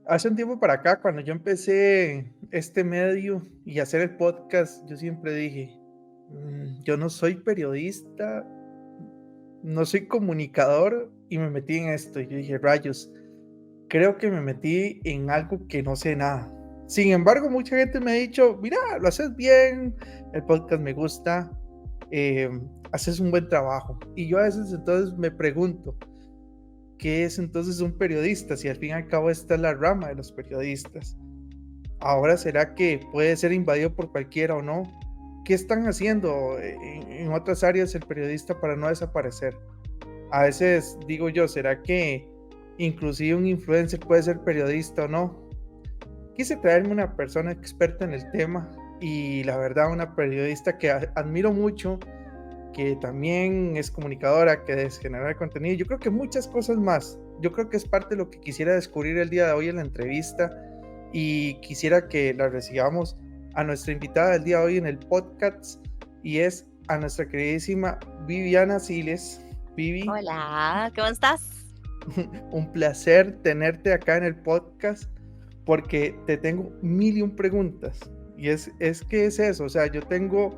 Hace un tiempo para acá, cuando yo empecé este medio y hacer el podcast, yo siempre dije, yo no soy periodista, no soy comunicador y me metí en esto. Y yo dije, rayos, creo que me metí en algo que no sé nada. Sin embargo, mucha gente me ha dicho, mira, lo haces bien, el podcast me gusta, haces un buen trabajo. Y yo a veces entonces me pregunto, ¿qué es entonces un periodista? Si al fin y al cabo esta es la rama de los periodistas. Ahora, ¿será que puede ser invadido por cualquiera o no? ¿Qué están haciendo en otras áreas el periodista para no desaparecer? A veces digo yo, ¿será que inclusive un influencer puede ser periodista o no? Quise traerme una persona experta en el tema y la verdad una periodista que admiro mucho, que también es comunicadora, que es generar contenido. Yo creo que muchas cosas más. Yo creo que es parte de lo que quisiera descubrir el día de hoy en la entrevista y quisiera que la recibamos a nuestra invitada del día de hoy en el podcast y es a nuestra queridísima Viviana Siles. Vivi, Hola, ¿cómo estás? un placer tenerte acá en el podcast porque te tengo mil y un preguntas y es que es eso, o sea, yo tengo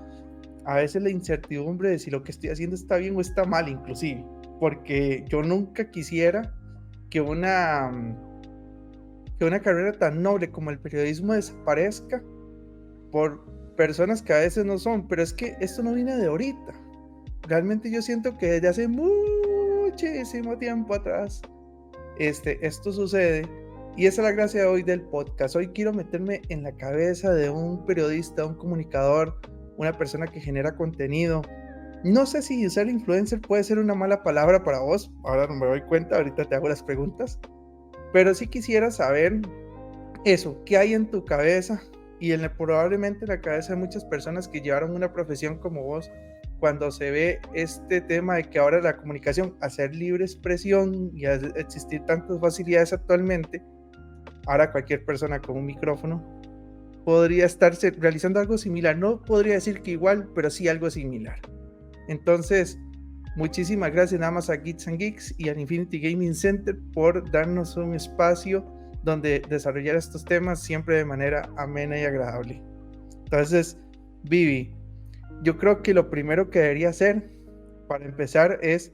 a veces la incertidumbre de si lo que estoy haciendo está bien o está mal inclusive, porque yo nunca quisiera que una carrera tan noble como el periodismo desaparezca por personas que a veces no son, pero es que esto no viene de ahorita. Realmente yo siento que desde hace muchísimo tiempo atrás esto sucede y esa es la gracia de hoy del podcast. Hoy quiero meterme en la cabeza de un periodista, un comunicador, una persona que genera contenido. No sé si ser influencer puede ser una mala palabra para vos, ahora no me doy cuenta, ahorita te hago las preguntas, pero sí quisiera saber eso, ¿qué hay en tu cabeza? Y probablemente en la cabeza de muchas personas que llevaron una profesión como vos, cuando se ve este tema de que ahora la comunicación, hacer libre expresión y existir tantas facilidades actualmente, ahora cualquier persona con un micrófono podría estarse realizando algo similar. No podría decir que igual, pero sí algo similar. Entonces, muchísimas gracias nada más a Geeks and Geeks y al Infinity Gaming Center por darnos un espacio donde desarrollar estos temas siempre de manera amena y agradable. Entonces, Vivi, yo creo que lo primero que debería hacer para empezar es,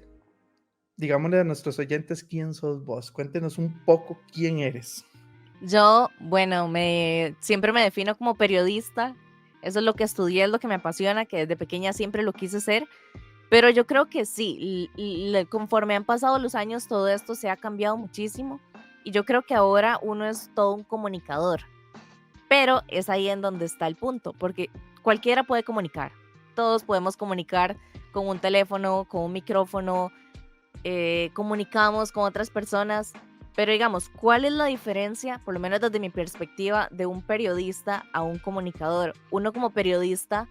digámosle a nuestros oyentes, ¿quién sos vos? Cuéntenos un poco quién eres. Yo, bueno, siempre me defino como periodista. Eso es lo que estudié, es lo que me apasiona, que desde pequeña siempre lo quise ser. Pero yo creo que sí, conforme han pasado los años, todo esto se ha cambiado muchísimo. Y yo creo que ahora uno es todo un comunicador. Pero es ahí en donde está el punto, porque cualquiera puede comunicar. Todos podemos comunicar con un teléfono, con un micrófono, comunicamos con otras personas, pero digamos, ¿cuál es la diferencia, por lo menos desde mi perspectiva, de un periodista a un comunicador? Uno como periodista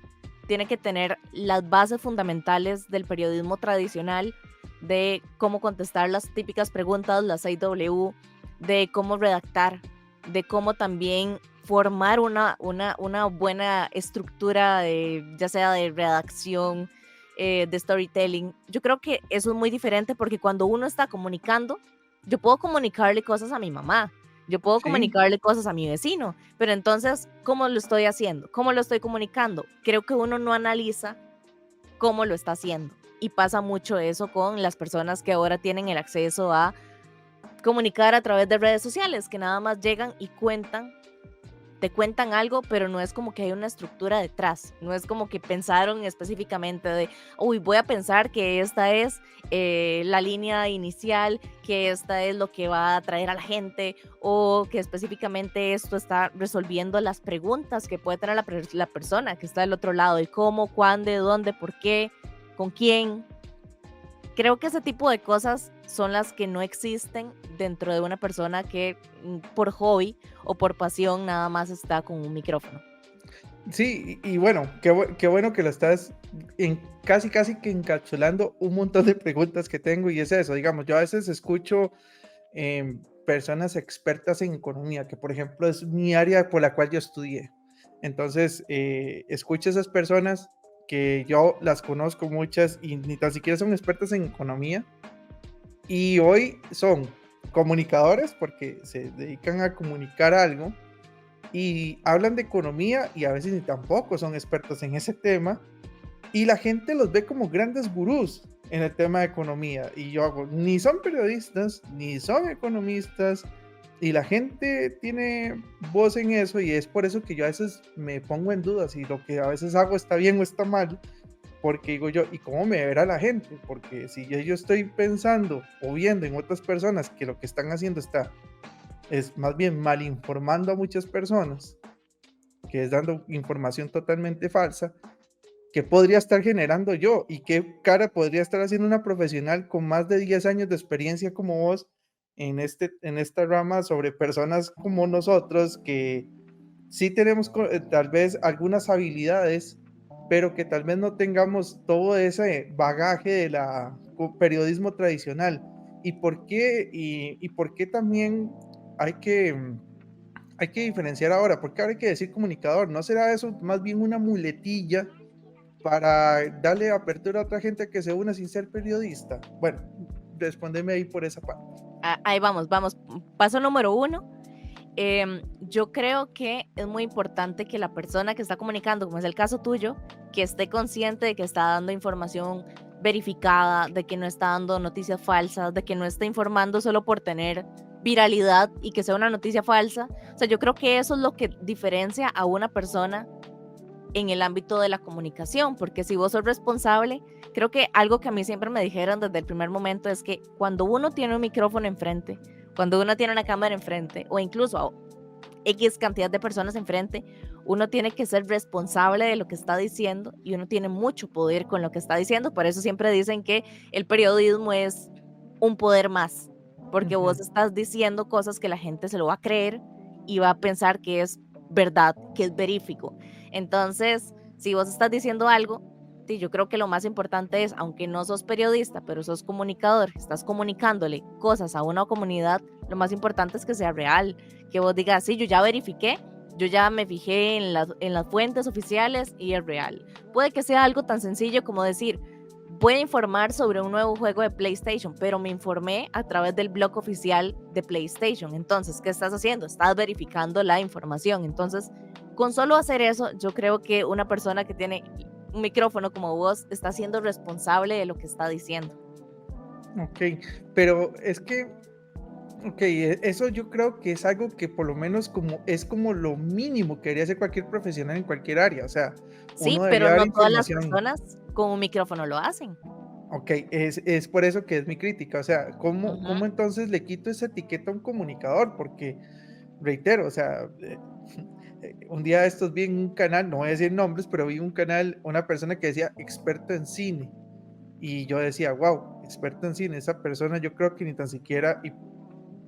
tiene que tener las bases fundamentales del periodismo tradicional, de cómo contestar las típicas preguntas, las 6W, de cómo redactar, de cómo también formar una buena estructura, ya sea de redacción, de storytelling. Yo creo que eso es muy diferente porque cuando uno está comunicando, yo puedo comunicarle cosas a mi mamá, yo puedo ¿Sí? comunicarle cosas a mi vecino, pero entonces, ¿cómo lo estoy haciendo? ¿Cómo lo estoy comunicando? Creo que uno no analiza cómo lo está haciendo. Y pasa mucho eso con las personas que ahora tienen el acceso a comunicar a través de redes sociales, que nada más llegan y te cuentan algo, pero no es como que hay una estructura detrás, no es como que pensaron específicamente de, uy, voy a pensar que esta es la línea inicial, que esta es lo que va a atraer a la gente, o que específicamente esto está resolviendo las preguntas que puede tener la persona que está del otro lado, de cómo, cuándo, dónde, por qué, con quién. Creo que ese tipo de cosas son las que no existen dentro de una persona que por hobby o por pasión nada más está con un micrófono. Sí, y bueno, qué bueno que lo estás casi que encapsulando un montón de preguntas que tengo y es eso, digamos, yo a veces escucho personas expertas en economía, que por ejemplo es mi área por la cual yo estudié. Entonces, escucho a esas personas que yo las conozco muchas y ni tan siquiera son expertas en economía y hoy son comunicadores porque se dedican a comunicar algo y hablan de economía y a veces ni tampoco son expertos en ese tema y la gente los ve como grandes gurús en el tema de economía y yo hago, ni son periodistas, ni son economistas y la gente tiene voz en eso y es por eso que yo a veces me pongo en duda si lo que a veces hago está bien o está mal, porque digo yo, ¿y cómo me verá la gente? Porque si yo estoy pensando o viendo en otras personas que lo que están haciendo es más bien mal informando a muchas personas, que es dando información totalmente falsa, ¿qué podría estar generando yo? ¿Y qué cara podría estar haciendo una profesional con más de 10 años de experiencia como vos en esta rama sobre personas como nosotros que sí tenemos tal vez algunas habilidades, pero que tal vez no tengamos todo ese bagaje de la periodismo tradicional? ¿Y por qué, y por qué también hay que, hay que diferenciar ahora? ¿Por qué ahora hay que decir comunicador? ¿No será eso más bien una muletilla para darle apertura a otra gente que se una sin ser periodista? Bueno, respóndeme ahí por esa parte. Ahí vamos, vamos. Paso número 1. Yo creo que es muy importante que la persona que está comunicando, como es el caso tuyo, que esté consciente de que está dando información verificada, de que no está dando noticias falsas, de que no está informando solo por tener viralidad y que sea una noticia falsa. O sea, yo creo que eso es lo que diferencia a una persona en el ámbito de la comunicación, porque si vos sos responsable, creo que algo que a mí siempre me dijeron desde el primer momento es que cuando uno tiene un micrófono enfrente, cuando uno tiene una cámara enfrente o incluso a X cantidad de personas enfrente, uno tiene que ser responsable de lo que está diciendo y uno tiene mucho poder con lo que está diciendo. Por eso siempre dicen que el periodismo es un poder más, porque vos Ujú. estás diciendo cosas que la gente se lo va a creer y va a pensar que es verdad, que es verífico. Entonces, si vos estás diciendo algo, sí, yo creo que lo más importante es, aunque no sos periodista, pero sos comunicador, estás comunicándole cosas a una comunidad, lo más importante es que sea real, que vos digas, sí, yo ya verifiqué, yo ya me fijé en las fuentes oficiales y es real. Puede que sea algo tan sencillo como decir, voy a informar sobre un nuevo juego de PlayStation, pero me informé a través del blog oficial de PlayStation. Entonces, ¿qué estás haciendo? Estás verificando la información. Entonces, con solo hacer eso, yo creo que una persona que tiene un micrófono como vos está siendo responsable de lo que está diciendo. Ok, pero es que, ok, eso yo creo que es algo que por lo menos es como lo mínimo que debería hacer cualquier profesional en cualquier área. O sea, Sí, uno debería pero dar no todas las información. personas con un micrófono lo hacen. Ok, es por eso que es mi crítica. O sea, Ujú. ¿cómo entonces le quito esa etiqueta a un comunicador? Porque, reitero, o sea, un día de estos vi en un canal, no voy a decir nombres, pero vi un canal, una persona que decía experto en cine. Y yo decía, wow, experto en cine, esa persona yo creo que ni tan siquiera, y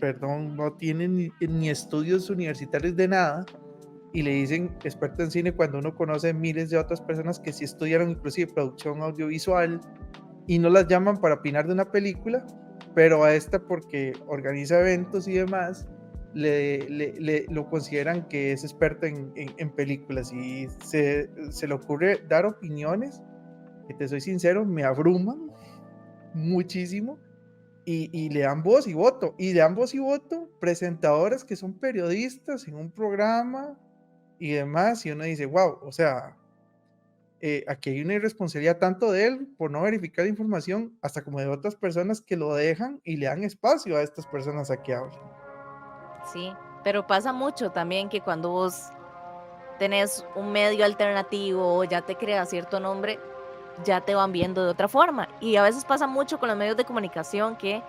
perdón, no tiene ni estudios universitarios de nada, y le dicen experto en cine cuando uno conoce miles de otras personas que sí estudiaron inclusive producción audiovisual y no las llaman para opinar de una película, pero a esta porque organiza eventos y demás, lo consideran que es experto en películas y se le ocurre dar opiniones que te soy sincero, me abruman muchísimo y le dan voz y voto. Y le dan voz y voto presentadores que son periodistas en un programa y demás. Y uno dice, wow, o sea, aquí hay una irresponsabilidad tanto de él por no verificar información, hasta como de otras personas que lo dejan y le dan espacio a estas personas a que hablen. Sí, pero pasa mucho también que cuando vos tenés un medio alternativo o ya te creas cierto nombre, ya te van viendo de otra forma. Y a veces pasa mucho con los medios de comunicación que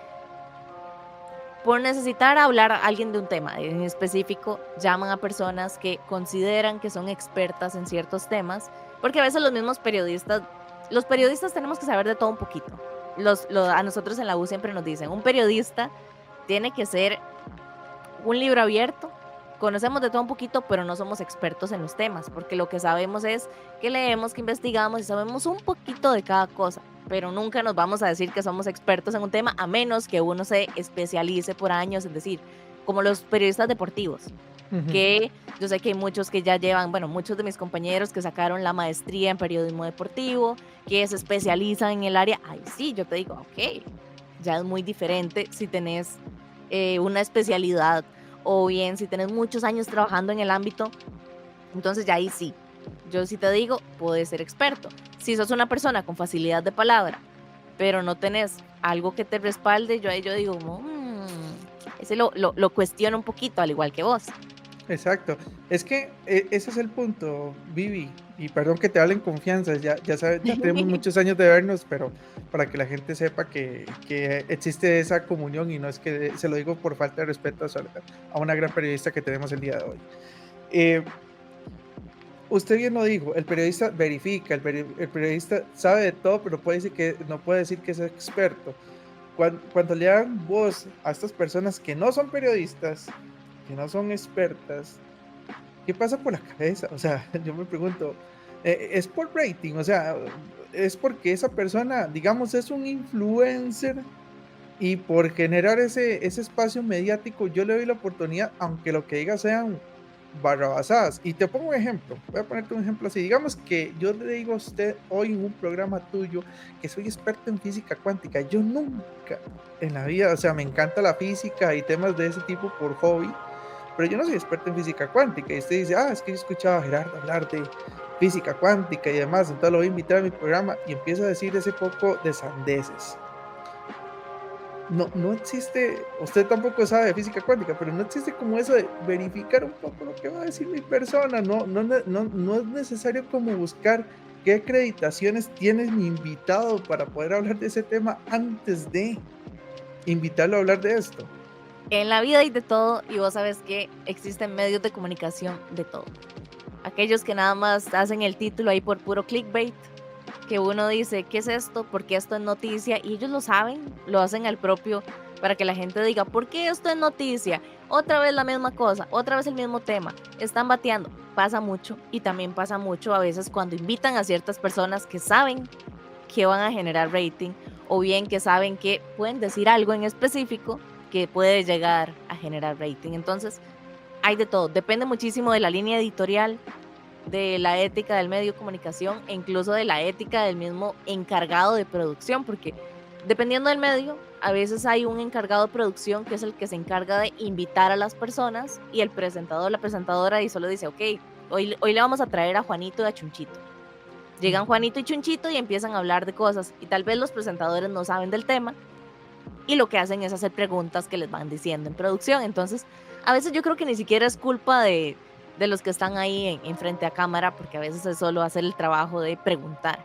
por necesitar hablar a alguien de un tema en específico, llaman a personas que consideran que son expertas en ciertos temas, porque a veces los periodistas tenemos que saber de todo un poquito. A nosotros en la U siempre nos dicen, un periodista tiene que ser un libro abierto. Conocemos de todo un poquito, pero no somos expertos en los temas, porque lo que sabemos es que leemos, que investigamos y sabemos un poquito de cada cosa, pero nunca nos vamos a decir que somos expertos en un tema a menos que uno se especialice por años, es decir, como los periodistas deportivos, Ujú. que yo sé que hay muchos que ya llevan, bueno, muchos de mis compañeros que sacaron la maestría en periodismo deportivo, que se especializan en el área, ay sí, yo te digo, ok, ya es muy diferente si tenés una especialidad, o bien si tienes muchos años trabajando en el ámbito, entonces ya ahí sí, yo sí te digo, puedes ser experto. Si sos una persona con facilidad de palabra, pero no tenés algo que te respalde, yo ahí yo digo, ese lo cuestiono un poquito, al igual que vos. Exacto. Es que ese es el punto, Vivi. Y perdón que te hable en confianza, ya sabes, ya tenemos muchos años de vernos, pero para que la gente sepa que existe esa comunión y no es que se lo digo por falta de respeto a una gran periodista que tenemos el día de hoy. Eh, Usted bien lo dijo, el periodista verifica, el periodista sabe de todo, pero no puede decir que es experto. Cuando le dan voz a estas personas que no son periodistas, que no son expertas, ¿qué pasa por la cabeza? O sea, yo me pregunto, ¿es por rating? O sea, ¿es porque esa persona, digamos, es un influencer y por generar ese espacio mediático yo le doy la oportunidad, aunque lo que diga sean barrabasadas? Y te pongo un ejemplo, voy a ponerte un ejemplo así. Digamos que yo le digo a usted hoy en un programa tuyo que soy experto en física cuántica. Yo nunca en la vida, o sea, me encanta la física y temas de ese tipo por hobby, pero yo no soy experto en física cuántica. Y usted dice, es que yo escuchaba a Gerardo hablar de física cuántica y demás, entonces lo voy a invitar a mi programa y empiezo a decir ese poco de sandeces. No existe, usted tampoco sabe de física cuántica, pero no existe como eso de verificar un poco lo que va a decir mi persona. No es necesario como buscar qué acreditaciones tiene mi invitado para poder hablar de ese tema antes de invitarlo a hablar de esto. En la vida hay de todo y vos sabes que existen medios de comunicación de todo. Aquellos que nada más hacen el título ahí por puro clickbait, que uno dice, ¿qué es esto? ¿Por qué esto es noticia? Y ellos lo saben, lo hacen al propio para que la gente diga, ¿por qué esto es noticia? Otra vez la misma cosa, otra vez el mismo tema. Están bateando. Pasa mucho y también pasa mucho a veces cuando invitan a ciertas personas que saben que van a generar rating o bien que saben que pueden decir algo en específico que puede llegar a generar rating. Entonces, hay de todo. Depende muchísimo de la línea editorial, de la ética del medio de comunicación e incluso de la ética del mismo encargado de producción, porque dependiendo del medio, a veces hay un encargado de producción que es el que se encarga de invitar a las personas y el presentador, la presentadora, y solo dice, ok, hoy le vamos a traer a Juanito y a Chunchito. Llegan Juanito y Chunchito y empiezan a hablar de cosas y tal vez los presentadores no saben del tema y lo que hacen es hacer preguntas que les van diciendo en producción. Entonces, a veces yo creo que ni siquiera es culpa de los que están ahí en frente a cámara, porque a veces es solo hacer el trabajo de preguntar.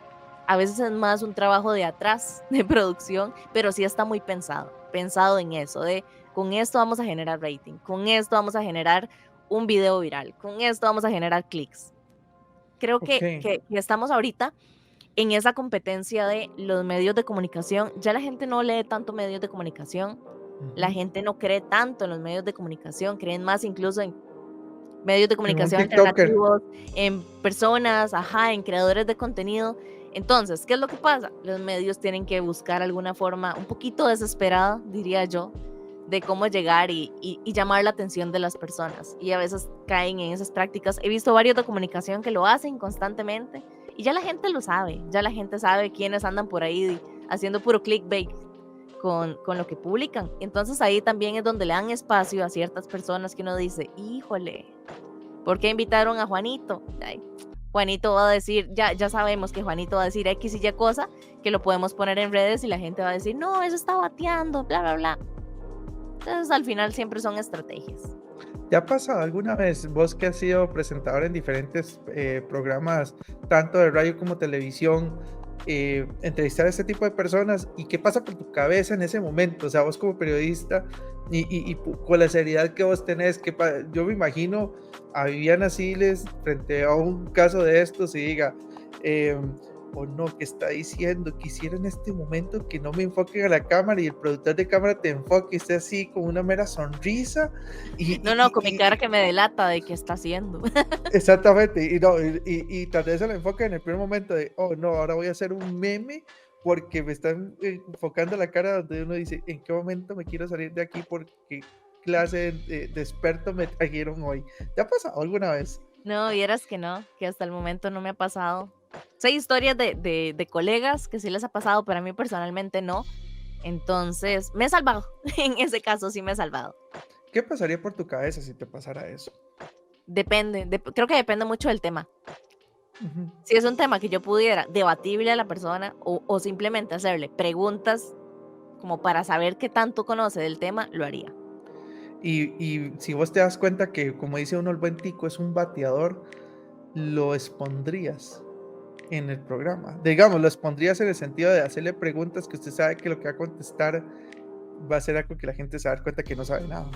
A veces es más un trabajo de atrás, de producción, pero sí está muy pensado en eso, de con esto vamos a generar rating, con esto vamos a generar un video viral, con esto vamos a generar clics. Creo Ok. que estamos ahorita en esa competencia de los medios de comunicación. Ya la gente no lee tanto medios de comunicación, la Ujú. gente no cree tanto en los medios de comunicación, creen más incluso en medios de En un comunicación TikToker. alternativos, en personas, en creadores de contenido. Entonces, ¿qué es lo que pasa? Los medios tienen que buscar alguna forma un poquito desesperada, diría yo, de cómo llegar y llamar la atención de las personas. Y a veces caen en esas prácticas. He visto varios de comunicación que lo hacen constantemente y ya la gente lo sabe, ya la gente sabe quiénes andan por ahí haciendo puro clickbait con lo que publican. Entonces ahí también es donde le dan espacio a ciertas personas que uno dice, híjole, ¿por qué invitaron a Juanito? Ay, Juanito va a decir, ya sabemos que Juanito va a decir X y Y cosa, que lo podemos poner en redes y la gente va a decir, no, eso está bateando, bla, bla, bla. Entonces al final siempre son estrategias. ¿Ya ha pasado alguna vez, vos que has sido presentador en diferentes programas, tanto de radio como televisión, entrevistar a este tipo de personas? ¿Y qué pasa por tu cabeza en ese momento? O sea, vos como periodista con la seriedad que vos tenés, yo me imagino a Viviana Siles frente a un caso de estos y diga, o no, que está diciendo, quisiera en este momento que no me enfoquen a la cámara y el productor de cámara te enfoque y esté así con una mera sonrisa y, No, y, no, con mi y, cara y- que me delata de qué está haciendo. exactamente, y no, y tal vez se lo enfoque en el primer momento de, oh no, ahora voy a hacer un meme porque me están enfocando la cara donde uno dice, ¿en qué momento me quiero salir de aquí? Porque clase de experto me trajeron hoy. ¿Te ha pasado alguna vez? No, vieras que no, que hasta el momento no me ha pasado. Sé historias de colegas que sí les ha pasado, pero a mí personalmente no. Entonces, me he salvado. En ese caso sí me he salvado. ¿Qué pasaría por tu cabeza si te pasara eso? Depende, creo que depende mucho del tema. Ujú. Si es un tema que yo pudiera debatirle a la persona o simplemente hacerle preguntas como para saber qué tanto conoce del tema, lo haría. Y si vos te das cuenta que, como dice uno, el buen tico es un bateador, lo expondrías en el programa. Digamos, lo expondrías en el sentido de hacerle preguntas que usted sabe que lo que va a contestar va a ser algo que la gente se va a dar cuenta que no sabe nada.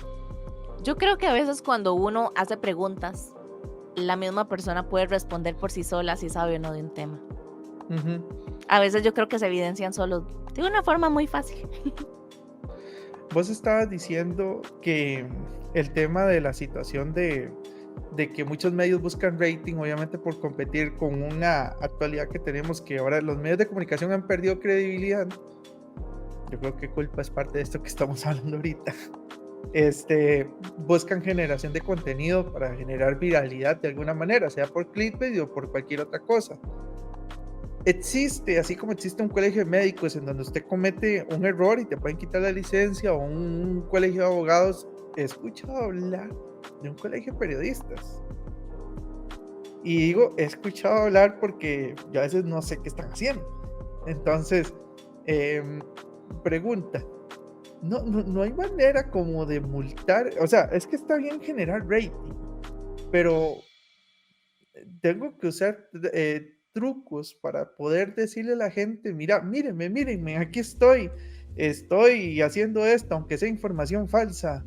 Yo creo que a veces cuando uno hace preguntas, la misma persona puede responder por sí sola si sabe o no de un tema. Ujú. A veces yo creo que se evidencian solo de una forma muy fácil. Vos estabas diciendo que el tema de la situación de que muchos medios buscan rating, obviamente por competir con una actualidad que tenemos, que ahora los medios de comunicación han perdido credibilidad. Yo creo que culpa es parte de esto que estamos hablando ahorita. Buscan generación de contenido para generar viralidad de alguna manera, sea por clickbait o por cualquier otra cosa. Existe, así como existe un colegio de médicos en donde usted comete un error y te pueden quitar la licencia, o un colegio de abogados. He escuchado hablar de un colegio de periodistas. Y digo, he escuchado hablar porque yo a veces no sé qué están haciendo. Entonces, pregunta, no hay manera como de multar, o sea, es que está bien generar rating, pero tengo que usar trucos para poder decirle a la gente, mira, mírenme, aquí estoy haciendo esto, aunque sea información falsa,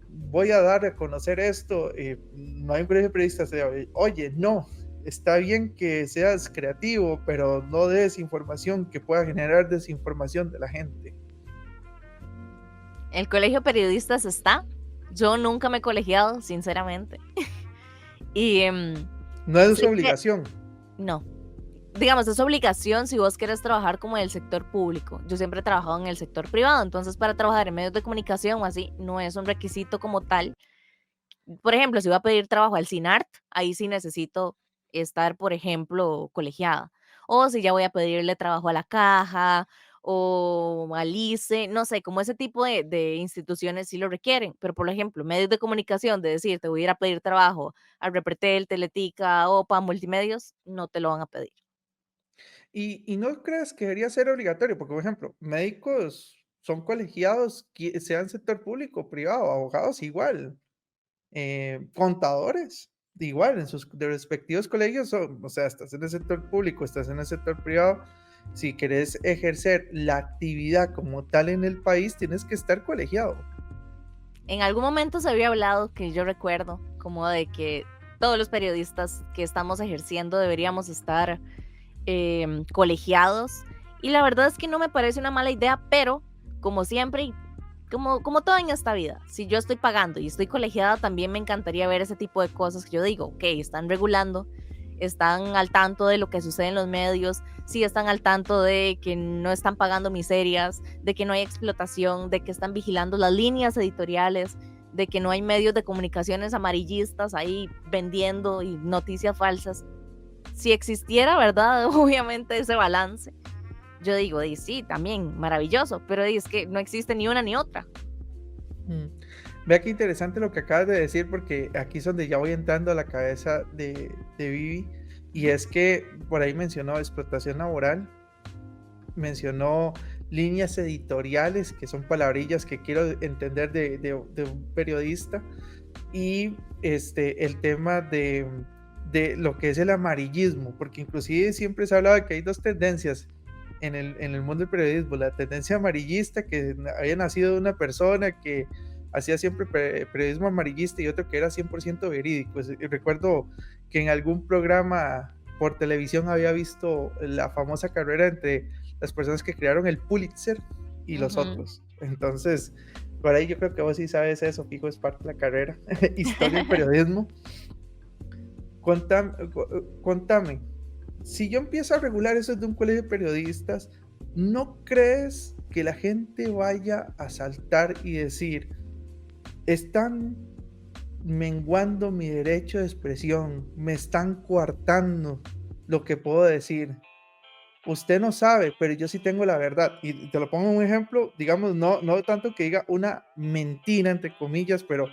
voy a dar a conocer esto. No hay un colegio de periodistas, oye, no, está bien que seas creativo, pero no des información que pueda generar desinformación de la gente. El colegio de periodistas está. Yo nunca me he colegiado, sinceramente. Y No es su sé que obligación. no. Digamos, es obligación si vos querés trabajar como en el sector público. Yo siempre he trabajado en el sector privado, entonces para trabajar en medios de comunicación o así, no es un requisito como tal. Por ejemplo, si voy a pedir trabajo al CINART, ahí sí necesito estar, por ejemplo, colegiada. O si ya voy a pedirle trabajo a la Caja o al ICE, no sé, como ese tipo de instituciones sí lo requieren. Pero, por ejemplo, medios de comunicación, de decir, te voy a ir a pedir trabajo a Repretel, Teletica, OPA, Multimedios, no te lo van a pedir. Y no crees que debería ser obligatorio, porque, por ejemplo, médicos son colegiados, sean sector público o privado, abogados igual, contadores igual, en sus de respectivos colegios, o sea, estás en el sector público, estás en el sector privado, si querés ejercer la actividad como tal en el país, tienes que estar colegiado. En algún momento se había hablado, que yo recuerdo, como de que todos los periodistas que estamos ejerciendo deberíamos estar colegiados. Y la verdad es que no me parece una mala idea, pero como siempre, y como todo en esta vida, si yo estoy pagando y estoy colegiada, también me encantaría ver ese tipo de cosas que yo digo, ok, están regulando, están al tanto de lo que sucede en los medios, sí están al tanto de que no están pagando miserias, de que no hay explotación, de que están vigilando las líneas editoriales, de que no hay medios de comunicaciones amarillistas ahí vendiendo y noticias falsas. Si existiera, ¿verdad? Obviamente ese balance, yo digo, y sí, también maravilloso, pero es que no existe ni una ni otra. Mm. Vea qué interesante lo que acabas de decir, porque aquí es donde ya voy entrando a la cabeza de Vivi, y es que por ahí mencionó explotación laboral, mencionó líneas editoriales, que son palabrillas que quiero entender de un periodista, y el tema de lo que es el amarillismo, porque inclusive siempre se ha hablado de que hay dos tendencias en el mundo del periodismo: la tendencia amarillista, que había nacido de una persona que hacía siempre periodismo amarillista, y otro que era 100% verídico. Recuerdo que en algún programa por televisión había visto la famosa carrera entre las personas que crearon el Pulitzer y los Ujú. otros. Entonces, por ahí yo creo que vos sí sabes eso, fijo, es parte de la carrera. Historia del periodismo. Contame, si yo empiezo a regular eso de un colegio de periodistas, ¿no crees que la gente vaya a saltar y decir, están menguando mi derecho de expresión, me están coartando lo que puedo decir? usted no sabe, pero yo sí tengo la verdad. Y te lo pongo un ejemplo, digamos, no tanto que diga una mentira, entre comillas, pero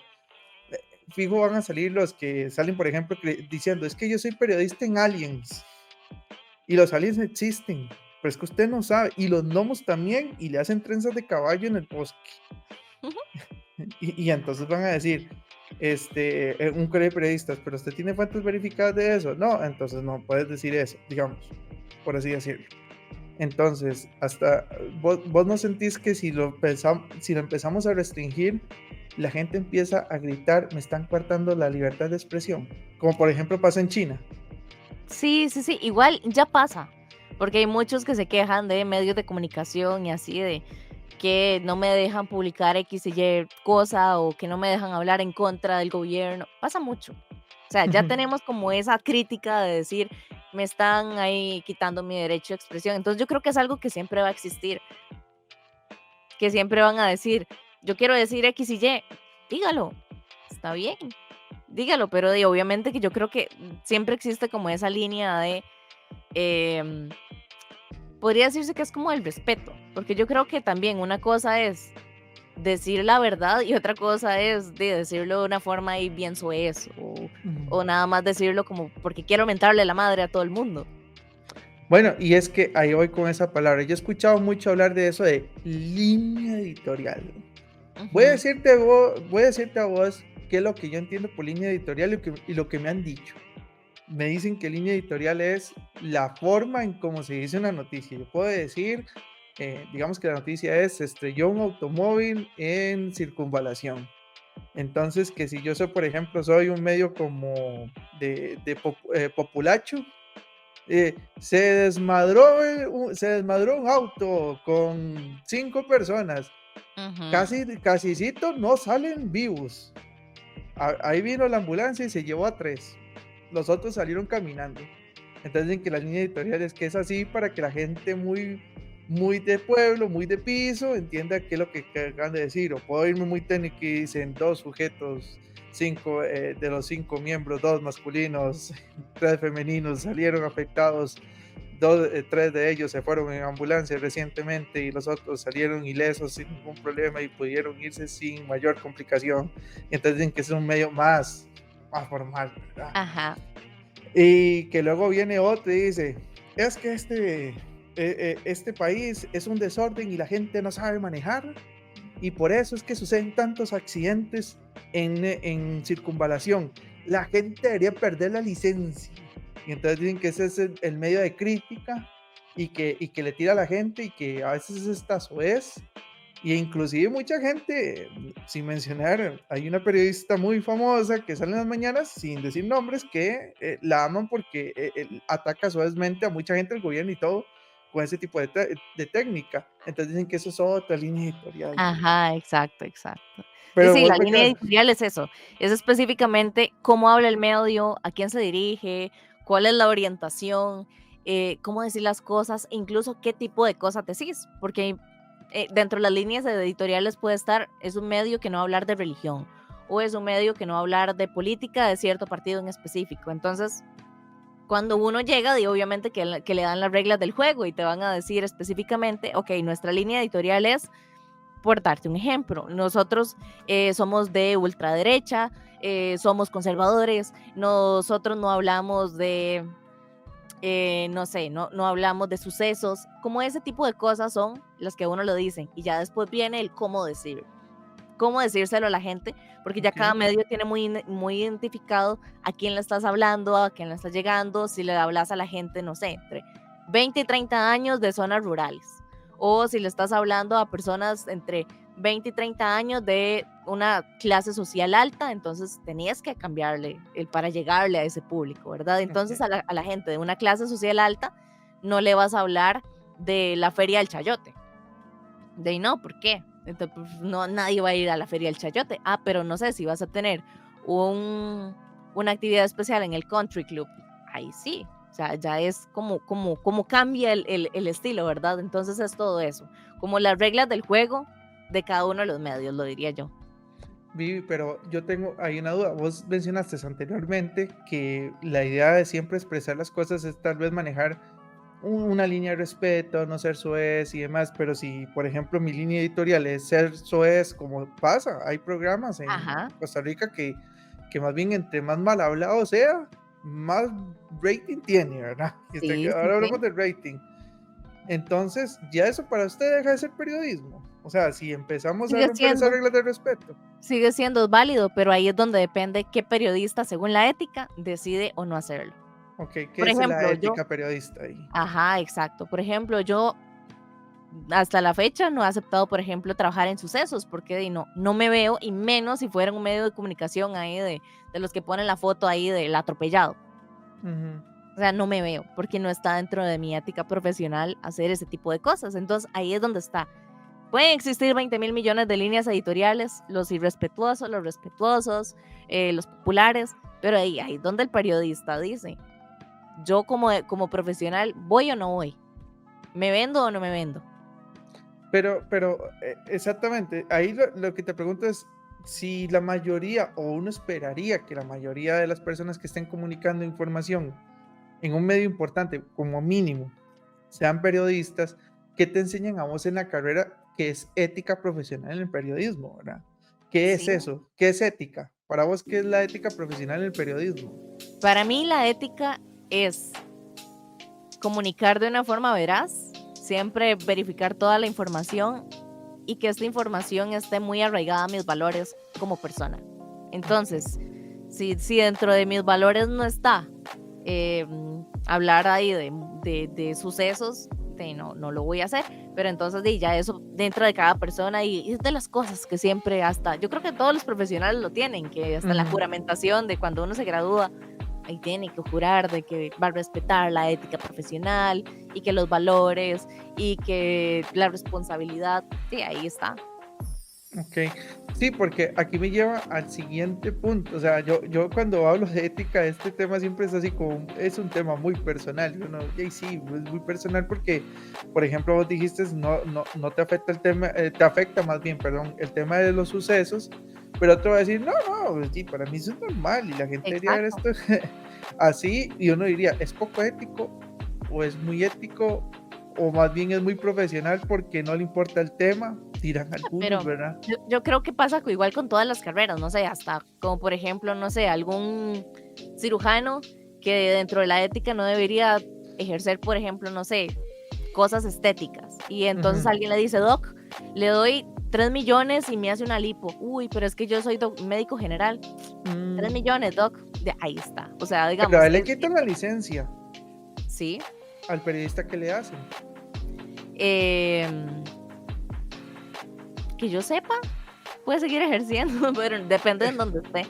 fijo van a salir los que salen, por ejemplo, diciendo, es que yo soy periodista en Aliens y los aliens existen, pero es que usted no sabe, y los gnomos también, y le hacen trenzas de caballo en el bosque. Y entonces van a decir, un colegio de periodistas, pero usted tiene fuentes verificadas de eso. No, entonces no puedes decir eso, digamos, por así decirlo. Entonces, hasta vos no sentís que si lo empezamos a restringir, la gente empieza a gritar, me están coartando la libertad de expresión, como por ejemplo pasa en China. Sí, sí, sí, igual ya pasa, porque hay muchos que se quejan de medios de comunicación y así de que no me dejan publicar X y Y cosa o que no me dejan hablar en contra del gobierno. Pasa mucho. O sea, ya tenemos como esa crítica de decir, me están ahí quitando mi derecho de expresión. Entonces yo creo que es algo que siempre va a existir, que siempre van a decir, yo quiero decir X y Y, dígalo, está bien, dígalo, pero obviamente que yo creo que siempre existe como esa línea de, em, podría decirse que es como el respeto, porque yo creo que también una cosa es decir la verdad y otra cosa es de decirlo de una forma ahí bien soez o nada más decirlo como porque quiero mentarle la madre a todo el mundo. Bueno, y es que ahí voy con esa palabra. Yo he escuchado mucho hablar de eso de línea editorial. Ujú. Voy a decirte a vos qué es lo que yo entiendo por línea editorial y lo que me han dicho. Me dicen que línea editorial es la forma en cómo se dice una noticia. Yo puedo decir, digamos que la noticia es estrelló un automóvil en circunvalación. Entonces, que si yo soy, por ejemplo, soy un medio como populacho, se desmadró un auto con 5 personas. Ujú. Casicito no salen vivos. Ahí vino la ambulancia y se llevó a 3. Los otros salieron caminando. Entonces dicen que la línea editorial es que es así para que la gente muy de pueblo, muy de piso, entienda qué es lo que acaban de decir. O puedo irme muy técnico y dicen 2 sujetos, de los 5 miembros, 2 masculinos, 3 femeninos salieron afectados. 3 de ellos se fueron en ambulancia recientemente y los otros salieron ilesos sin ningún problema y pudieron irse sin mayor complicación. Y entonces dicen que es un medio más formal, ¿verdad? Ajá. Y que luego viene otro y dice, es que este país es un desorden y la gente no sabe manejar y por eso es que suceden tantos accidentes en circunvalación. La gente debería perder la licencia. Y entonces dicen que ese es el medio de crítica y que le tira a la gente y que a veces esta soez. Y inclusive mucha gente, sin mencionar, hay una periodista muy famosa que sale en las mañanas, sin decir nombres, que la aman porque ataca suavemente a mucha gente del gobierno y todo con ese tipo de técnica. Entonces dicen que eso es otra línea editorial. Ajá, exacto, exacto. Sí, Pero sí, vos la me línea quedas, editorial es eso. Es específicamente cómo habla el medio, a quién se dirige, cuál es la orientación, cómo decir las cosas, e incluso qué tipo de cosas decís. Porque dentro de las líneas editoriales puede estar, es un medio que no va a hablar de religión, o es un medio que no va a hablar de política de cierto partido en específico. Entonces, cuando uno llega, obviamente que le dan las reglas del juego y te van a decir específicamente, ok, nuestra línea editorial es por darte un ejemplo, nosotros somos de ultraderecha, somos conservadores, nosotros no hablamos de, no sé, no hablamos de sucesos, como ese tipo de cosas son las que a uno lo dicen y ya después viene el cómo decírselo a la gente, porque ya cada ok, medio tiene muy identificado a quién le estás hablando, a quién le estás llegando, si le hablas a la gente, no sé, entre 20 y 30 años de zonas rurales, o si le estás hablando a personas entre 20 y 30 años de una clase social alta, entonces tenías que cambiarle para llegarle a ese público, ¿verdad? Entonces ok. a la gente de una clase social alta no le vas a hablar de la feria del chayote, de ahí no, ¿por qué? Entonces, pues, no, nadie va a ir a la Feria del Chayote. Ah, pero no sé si vas a tener un, una actividad especial en el Country Club. Ahí sí. O sea, ya es como cambia el estilo, ¿verdad? Entonces es todo eso. Como las reglas del juego de cada uno de los medios, lo diría yo. Vivi, pero yo tengo ahí una duda. Vos mencionaste anteriormente que la idea de siempre expresar las cosas es tal vez manejar una línea de respeto, no ser soez y demás, pero si, por ejemplo, mi línea editorial es ser soez, como pasa, hay programas en Ajá, Costa Rica que más bien entre más mal hablado sea, más rating tiene, ¿verdad? sí, sí, Ahora hablamos sí. de rating. Entonces, ya eso para usted deja de ser periodismo. O sea, si empezamos a Sigue romper esas siendo, reglas de respeto. sigue siendo válido, pero ahí es donde depende qué periodista, según la ética, decide o no hacerlo. Ok, ¿qué Por es la ejemplo, yo, ética periodista ahí? ajá, exacto. Por ejemplo, yo hasta la fecha no he aceptado, por ejemplo, trabajar en sucesos, porque no me veo, y menos si fuera un medio de comunicación ahí de los que ponen la foto ahí del atropellado. Ujú. O sea, no me veo, porque no está dentro de mi ética profesional hacer ese tipo de cosas. Entonces, ahí es donde está. Pueden existir 20.000 millones de líneas editoriales, los irrespetuosos, los respetuosos, los populares, pero ahí es donde el periodista dice, yo como profesional, ¿voy o no voy? ¿Me vendo o no me vendo? Pero exactamente, ahí lo que te pregunto es si la mayoría, o uno esperaría que la mayoría de las personas que estén comunicando información en un medio importante, como mínimo, sean periodistas, ¿qué te enseñan a vos en la carrera que es ética profesional en el periodismo, ¿verdad? ¿Qué es Sí. eso? ¿Qué es ética? Para vos, ¿qué es la ética profesional en el periodismo? Para mí la ética es comunicar de una forma veraz, siempre verificar toda la información y que esta información esté muy arraigada a mis valores como persona. Ok. Entonces, si dentro de mis valores no está eh, hablar ahí de sucesos, no lo voy a hacer, pero entonces ya eso dentro de cada persona y es de las cosas que siempre hasta, yo creo que todos los profesionales lo tienen, que hasta en la Ujú. juramentación de cuando uno se gradúa, ahí tiene que jurar de que va a respetar la ética profesional y que los valores y que la responsabilidad, sí, ahí está. Ok, sí, porque aquí me lleva al siguiente punto. O sea, yo cuando hablo de ética, este tema siempre es así como, es un tema muy personal. Y uno, y sí, es muy personal porque, por ejemplo, vos dijiste, no te afecta el tema, te afecta más bien, perdón, el tema de los sucesos, pero otro va a decir, no, pues sí, para mí eso es normal y la gente debería ver Exacto. esto así, y uno diría, ¿es poco ético o es muy ético? O más bien es muy profesional porque no le importa el tema, dirán algunos, Pero ¿verdad? yo creo que pasa igual con todas las carreras, no sé, hasta como por ejemplo, no sé, algún cirujano que dentro de la ética no debería ejercer, por ejemplo, no sé, cosas estéticas. Y entonces Ujú. alguien le dice, Doc, le doy 3 millones y me hace una lipo. Uy, pero es que yo soy médico general. 3 Mm, millones, Doc. Ahí está. O sea, pero a digamos, él le quitan la licencia sí. al periodista que le hacen. em, que yo sepa, puede seguir ejerciendo, pero depende de donde esté.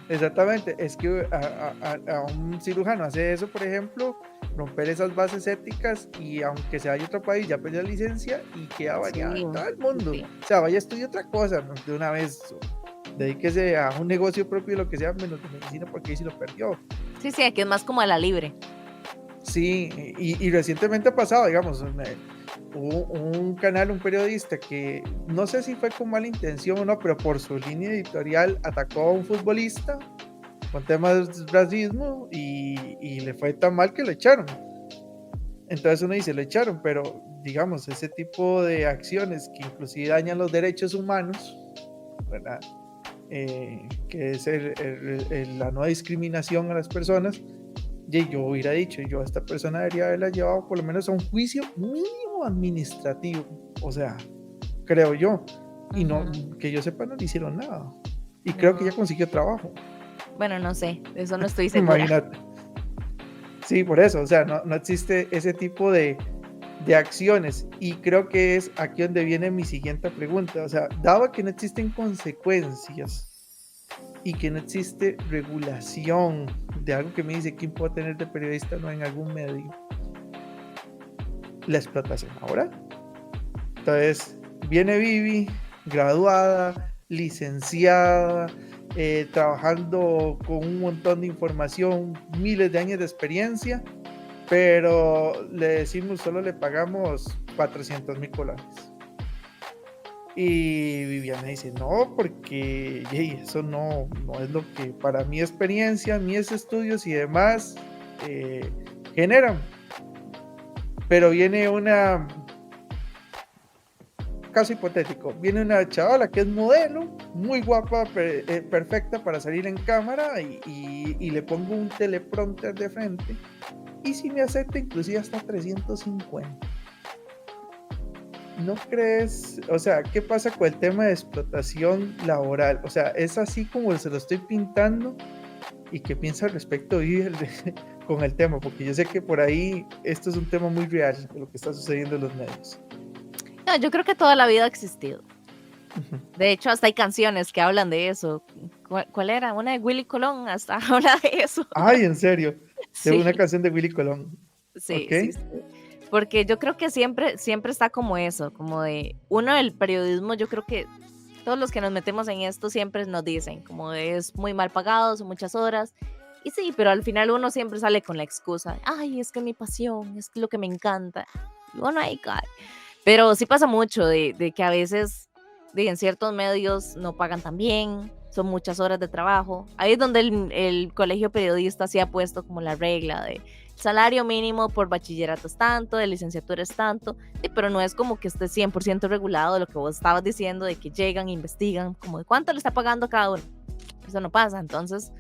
Exactamente, es que a un cirujano hace eso, por ejemplo, romper esas bases éticas y aunque se vaya a otro país, ya perdió la licencia y queda bañado Sí, en todo el sí, mundo. sí. O sea, vaya a estudiar otra cosa, ¿no? De una vez. Dedíquese a un negocio propio, lo que sea, menos de medicina, porque ahí sí lo perdió. Sí, sí, aquí es más como a la libre. Sí, y recientemente ha pasado, digamos, hubo un canal, un periodista que no sé si fue con mala intención o no, pero por su línea editorial atacó a un futbolista con temas de racismo y le fue tan mal que lo echaron. Entonces uno dice, lo echaron, pero digamos, ese tipo de acciones que inclusive dañan los derechos humanos, ¿verdad? Que es la no discriminación a las personas, y yo hubiera dicho, yo a esta persona debería haberla llevado por lo menos a un juicio mínimo administrativo, o sea, creo yo, y no, Ujú. que yo sepa, no le hicieron nada, y creo que ya No, consiguió trabajo, bueno, no sé, de eso no estoy segura. imagínate. Sí, por eso, o sea, no existe ese tipo de acciones, y creo que es aquí donde viene mi siguiente pregunta, o sea, dado que no existen consecuencias y que no existe regulación de algo que me dice quién puedo tener de periodista no en algún medio, la explotación ahora. Entonces, viene Vivi, graduada, licenciada, trabajando con un montón de información, miles de años de experiencia, pero le decimos, solo le pagamos 400,000 colones. Y Viviana dice, no, porque eso no es lo que para mi experiencia, mis estudios y demás generan. pero viene una, caso hipotético, viene una chavala que es modelo, muy guapa, perfecta para salir en cámara y le pongo un teleprompter de frente y si me acepta inclusive hasta 350. ¿No crees? O sea, ¿qué pasa con el tema de explotación laboral? O sea, ¿es así como se lo estoy pintando? ¿Y qué piensa al respecto Vivier con el tema? Porque yo sé que por ahí esto es un tema muy real de lo que está sucediendo en los medios. No, yo creo que toda la vida ha existido. Ujú. De hecho, hasta hay canciones que hablan de eso. ¿Cuál era? Una de Willy Colón, hasta habla de eso. Ay, en serio, de una Sí, canción de Willy Colón. sí, Ok. sí, sí. Porque yo creo que siempre está como eso, como de uno del periodismo, yo creo que todos los que nos metemos en esto siempre nos dicen, como de es muy mal pagado, son muchas horas. Y sí, pero al final uno siempre sale con la excusa, ay, es que mi pasión, es lo que me encanta. Y bueno, ahí cae. Pero sí pasa mucho de que a veces en ciertos medios no pagan tan bien, son muchas horas de trabajo. Ahí es donde el colegio periodista sí ha puesto como la regla de salario mínimo por bachillerato es tanto, de licenciatura es tanto, pero no es como que esté 100% regulado lo que vos estabas diciendo de que llegan, investigan, como de cuánto le está pagando a cada uno. Eso no pasa, entonces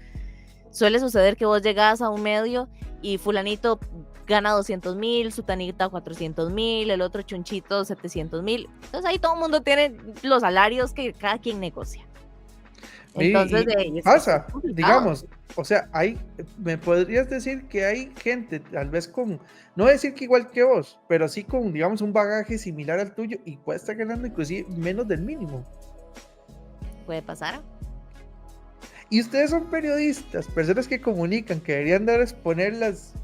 suele suceder que vos llegas a un medio y fulanito gana 200,000, sutanita 400,000, el otro chunchito 700,000. Entonces ahí todo el mundo tiene los salarios que cada quien negocia. Entonces Y es pasa, complicado. digamos, o sea, me podrías decir que hay gente, tal vez con, no decir que igual que vos, pero sí con, digamos, un bagaje similar al tuyo y puede estar ganando inclusive menos del mínimo. Puede pasar. Y ustedes son periodistas, personas que comunican, que deberían dar a exponer las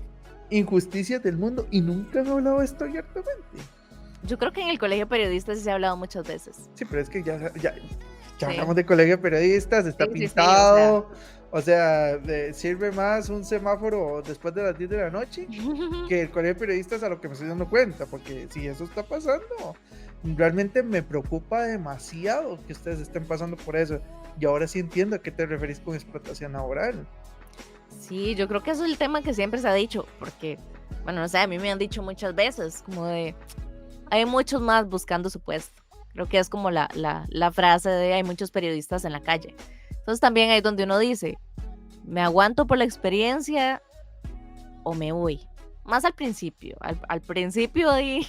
injusticias del mundo y nunca han hablado de esto abiertamente. Yo creo que en el colegio periodista sí se ha hablado muchas veces. Sí, pero es que ya Sí, hablamos de colegio de periodistas, está sí, sí, pintado, o sea, sirve más un semáforo después de las 10 de la noche que el colegio de periodistas, a lo que me estoy dando cuenta, porque si eso está pasando, realmente me preocupa demasiado que ustedes estén pasando por eso. Y ahora sí entiendo a qué te referís con explotación laboral. Sí, yo creo que eso es el tema que siempre se ha dicho, porque, bueno, no sé, a mí me han dicho muchas veces, como de, hay muchos más buscando su puesto. Creo que es como la frase de hay muchos periodistas en la calle. Entonces también hay donde uno dice, ¿me aguanto por la experiencia o me voy? Más al principio. Al principio de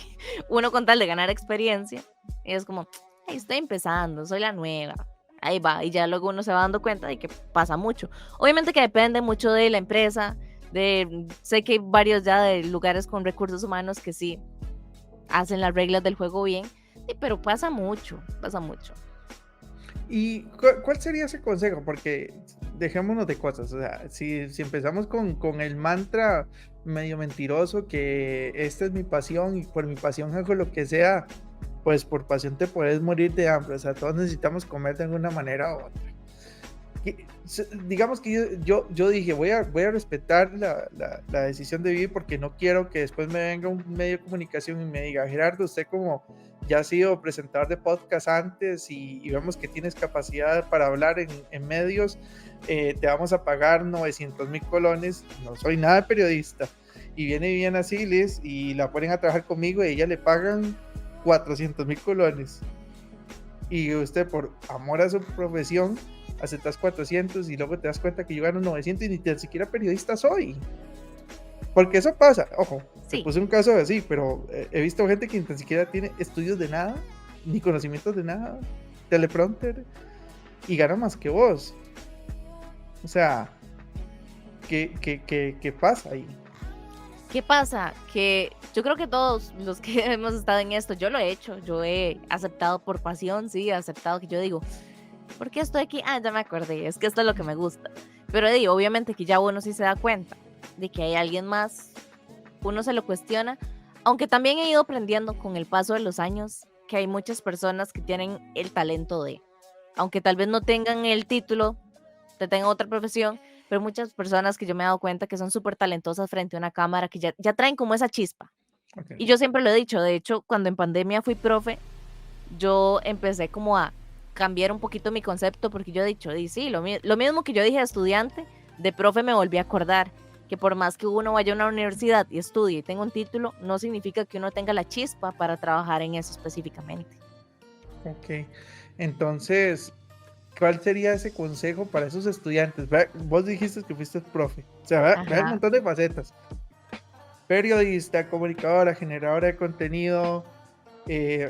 uno con tal de ganar experiencia, y es como, "Ay, estoy empezando, soy la nueva. Ahí va", y ya luego uno se va dando cuenta de que pasa mucho. Obviamente que depende mucho de la empresa, sé que hay varios ya de lugares con recursos humanos que sí hacen las reglas del juego bien, sí, pero pasa mucho, pasa mucho. ¿Y cuál sería ese consejo? Porque dejémonos de cosas, o sea, si empezamos con el mantra medio mentiroso que esta es mi pasión y por mi pasión hago lo que sea, pues por pasión te puedes morir de hambre, o sea, todos necesitamos comer de alguna manera u otra. Digamos que yo dije, voy a respetar la decisión de vivir porque no quiero que después me venga un medio de comunicación y me diga, Gerardo, usted como ya ha sido presentador de podcast antes y vemos que tienes capacidad para hablar en medios, te vamos a pagar 900,000 colones, no soy nada de periodista. Y viene Viviana Siles y la ponen a trabajar conmigo y a ella le pagan 400,000 colones. Y usted por amor a su profesión aceptas 400 y luego te das cuenta que yo gano 900 y ni tan siquiera periodista soy. Porque eso pasa, ojo, te Sí, puse un caso así, pero he visto gente que ni tan siquiera tiene estudios de nada, ni conocimientos de nada, teleprompter, y gana más que vos. O sea, ¿qué pasa ahí? ¿qué pasa? Que yo creo que todos los que hemos estado en esto, yo lo he hecho, yo he aceptado por pasión, sí, he aceptado que yo digo, ¿por qué estoy aquí? Ah, ya me acordé, es que esto es lo que me gusta. Pero digo, obviamente que ya uno sí se da cuenta de que hay alguien más, uno se lo cuestiona, aunque también he ido aprendiendo con el paso de los años que hay muchas personas que tienen el talento de, aunque tal vez no tengan el título, tengan otra profesión, pero muchas personas que yo me he dado cuenta que son súper talentosas frente a una cámara, que ya traen como esa chispa. Okay. Y yo siempre lo he dicho, de hecho, cuando en pandemia fui profe, yo empecé como a cambiar un poquito mi concepto, porque yo he dicho, y sí, lo mismo que yo dije de estudiante, de profe me volví a acordar. que por más que uno vaya a una universidad y estudie y tenga un título, no significa que uno tenga la chispa para trabajar en eso específicamente. Ok. Entonces, ¿cuál sería ese consejo para esos estudiantes? Vos dijiste que fuiste profe. O sea, vea el Ajá. montón de facetas. Periodista, comunicadora, generadora de contenido,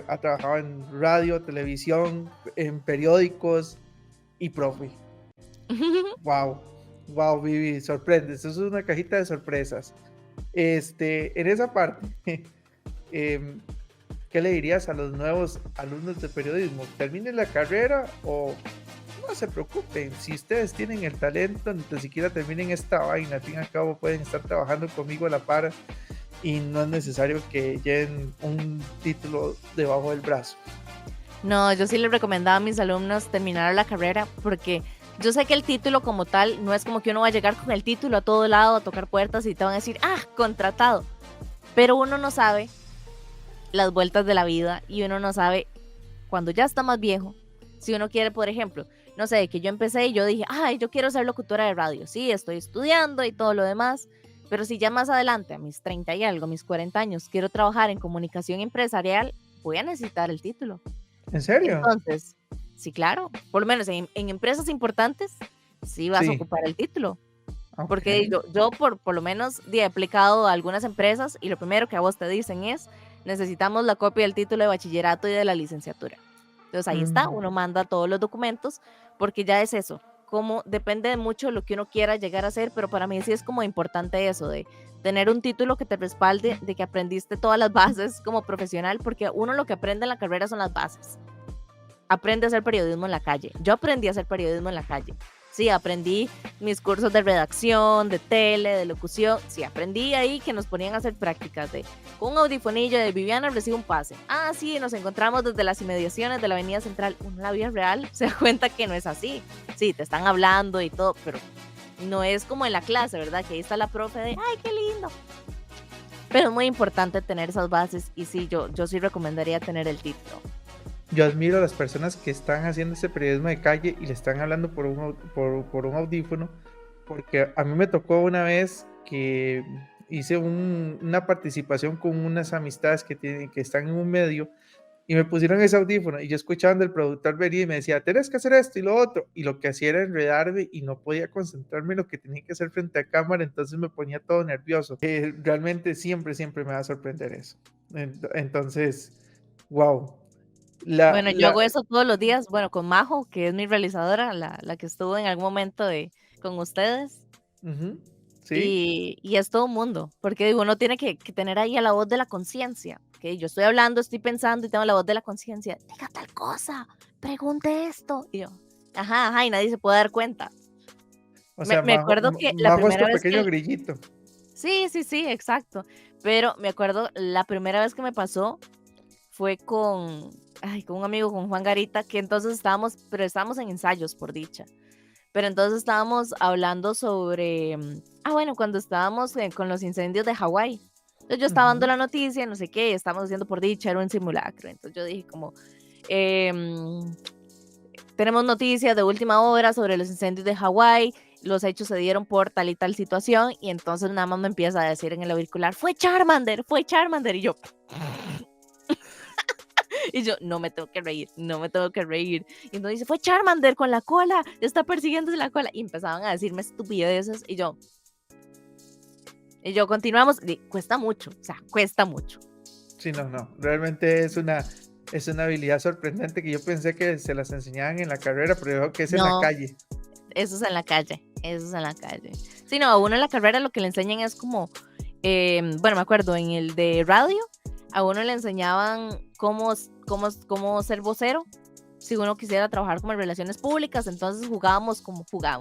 ha trabajado en radio, televisión, en periódicos y profe. Wow, wow, Vivi, sorprende. Eso es una cajita de sorpresas. En esa parte, em, ¿qué le dirías a los nuevos alumnos de periodismo? ¿Terminen la carrera o no se preocupen? Si ustedes tienen el talento, ni tan siquiera terminen esta vaina. Al fin y al cabo pueden estar trabajando conmigo a la par y no es necesario que lleven un título debajo del brazo. No, yo sí les recomendaba a mis alumnos terminar la carrera porque yo sé que el título como tal no es como que uno va a llegar con el título a todo lado a tocar puertas y te van a decir, ah, contratado. Pero uno no sabe las vueltas de la vida y uno no sabe cuando ya está más viejo, si uno quiere, por ejemplo, no sé, que yo empecé y yo dije, ay, yo quiero ser locutora de radio, sí, estoy estudiando y todo lo demás, pero si ya más adelante, a mis 30 y algo, mis 40 años, quiero trabajar en comunicación empresarial, voy a necesitar el título. ¿En serio? Entonces, sí, claro, por lo menos en empresas importantes, sí vas a Sí. ocupar el título. Ok. Porque yo por lo menos he aplicado a algunas empresas y lo primero que a vos te dicen es, necesitamos la copia del título de bachillerato y de la licenciatura. Entonces ahí está, Mm, uno manda todos los documentos porque ya es eso, como depende de mucho de lo que uno quiera llegar a hacer, pero para mí sí es como importante eso de tener un título que te respalde, de que aprendiste todas las bases como profesional, porque uno lo que aprende en la carrera son las bases. Aprende a hacer periodismo en la calle. Yo aprendí a hacer periodismo en la calle. Sí, aprendí mis cursos de redacción, de tele, de locución. Sí, aprendí ahí que nos ponían a hacer prácticas de con un audifonillo de Viviana recibe un pase. Ah, sí, nos encontramos desde las inmediaciones de la Avenida Central. Uno en la vida real se da cuenta que no es así. Sí, te están hablando y todo, pero no es como en la clase, ¿verdad? Que ahí está la profe de, ay, qué lindo. Pero es muy importante tener esas bases y sí, yo sí recomendaría tener el título. yo admiro a las personas que están haciendo ese periodismo de calle y le están hablando por un audífono, porque a mí me tocó una vez que hice una participación con unas amistades que están en un medio y me pusieron ese audífono y yo escuchaba del productor venir y me decía, tenés que hacer esto y lo otro, y lo que hacía era enredarme y no podía concentrarme en lo que tenía que hacer frente a cámara, entonces me ponía todo nervioso. Realmente siempre, siempre me va a sorprender eso. Entonces, wow. La, Bueno, yo la, hago eso todos los días, bueno, con Majo, que es mi realizadora, la que estuvo en algún momento con ustedes, ujú, sí, y es todo un mundo, porque digo, uno tiene que tener ahí a la voz de la conciencia, que yo estoy hablando, estoy pensando y tengo la voz de la conciencia, diga tal cosa, pregunte esto, y yo, ajá, ajá, y nadie se puede dar cuenta. o Me, sea, me acuerdo que la Majo es primera tu vez pequeño que, grillito. sí, sí, sí, exacto, pero me acuerdo la primera vez que me pasó fue con un amigo, con Juan Garita, que entonces pero estábamos en ensayos, por dicha. Pero entonces estábamos hablando sobre, bueno, cuando estábamos con los incendios de Hawái. Entonces yo estaba dando Ujú, la noticia, no sé qué, estábamos haciendo por dicha, era un simulacro. Entonces yo dije como, em, tenemos noticias de última hora sobre los incendios de Hawái, los hechos se dieron por tal y tal situación, y entonces nada más me empieza a decir en el auricular, fue Charmander, y yo, y yo, no me tengo que reír, no me tengo que reír. Y entonces dice, fue Charmander con la cola, está persiguiéndose la cola. Y empezaban a decirme estupideces y yo continuamos, cuesta mucho, o sea, cuesta mucho. sí, no, no, realmente es una habilidad sorprendente que yo pensé que se las enseñaban en la carrera, pero veo que es en la No, calle. eso es en la calle, eso es en la calle. Sí, no, a uno en la carrera lo que le enseñan es como, bueno, me acuerdo, en el de radio, a uno le enseñaban cómo ser vocero, si uno quisiera trabajar como en relaciones públicas, entonces jugábamos,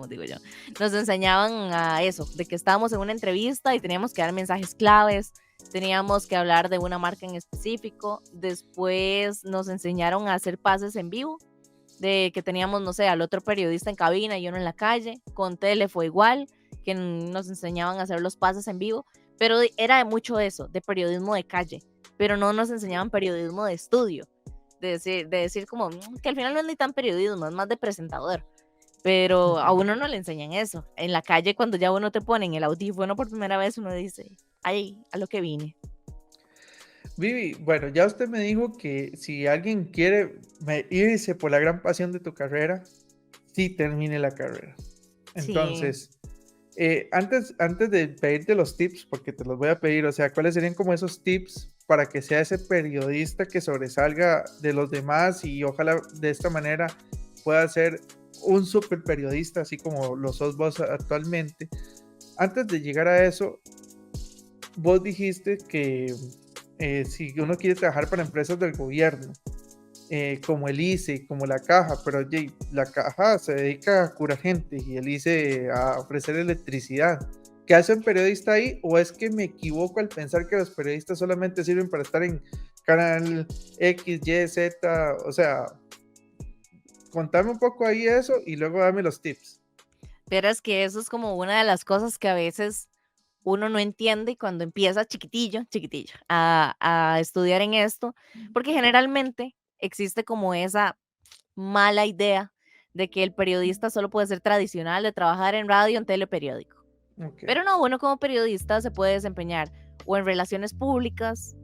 digo yo, nos enseñaban a eso, de que estábamos en una entrevista y teníamos que dar mensajes claves, teníamos que hablar de una marca en específico, después nos enseñaron a hacer pases en vivo, de que teníamos, no sé, al otro periodista en cabina y uno en la calle, con tele fue igual, que nos enseñaban a hacer los pases en vivo, pero era de mucho eso, de periodismo de calle, pero no nos enseñaban periodismo de estudio, de decir como que al final no es ni tan periodismo, es más de presentador, pero a Ujú. uno no le enseñan eso. En la calle, cuando ya uno te pone en el audífono por primera vez, uno dice, ay, a lo que vine. Vivi, bueno, ya usted me dijo que si alguien quiere irse por la gran pasión de tu carrera, sí termine la carrera. Sí. Entonces, antes de pedirte los tips, porque te los voy a pedir, o sea, ¿cuáles serían como esos tips para que sea ese periodista que sobresalga de los demás y ojalá de esta manera pueda ser un super periodista, así como lo sos vos actualmente? Antes de llegar a eso, vos dijiste que si uno quiere trabajar para empresas del gobierno, como el ICE, como la Caja, pero oye, la Caja se dedica a curar gente y el ICE a ofrecer electricidad. ¿Qué hace un periodista ahí? ¿O es que me equivoco al pensar que los periodistas solamente sirven para estar en canal X, Y, Z? O sea, contame un poco ahí eso y luego dame los tips. Verás que eso es como una de las cosas que a veces uno no entiende cuando empieza chiquitillo, chiquitillo, a estudiar en esto, porque generalmente existe como esa mala idea de que el periodista solo puede ser tradicional, de trabajar en radio, en teleperiódico. Ok. Pero no, uno como periodista se puede desempeñar o en relaciones públicas,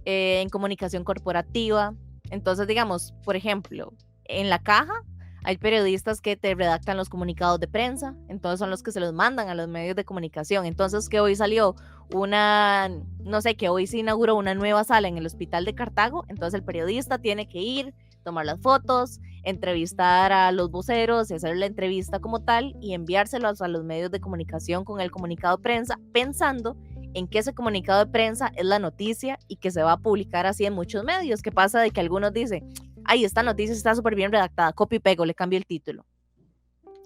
en comunicación corporativa. Entonces, digamos, por ejemplo, en la caja hay periodistas que te redactan los comunicados de prensa, entonces son los que se los mandan a los medios de comunicación. Entonces, que hoy salió una, no sé, que hoy se inauguró una nueva sala en el hospital de Cartago, entonces el periodista tiene que ir, tomar las fotos, entrevistar a los voceros y hacer la entrevista como tal y enviárselos a los medios de comunicación con el comunicado de prensa, pensando en que ese comunicado de prensa es la noticia y que se va a publicar así en muchos medios. ¿Qué pasa? De que algunos dicen, ay, esta noticia está súper bien redactada, copy y pego, le cambio el título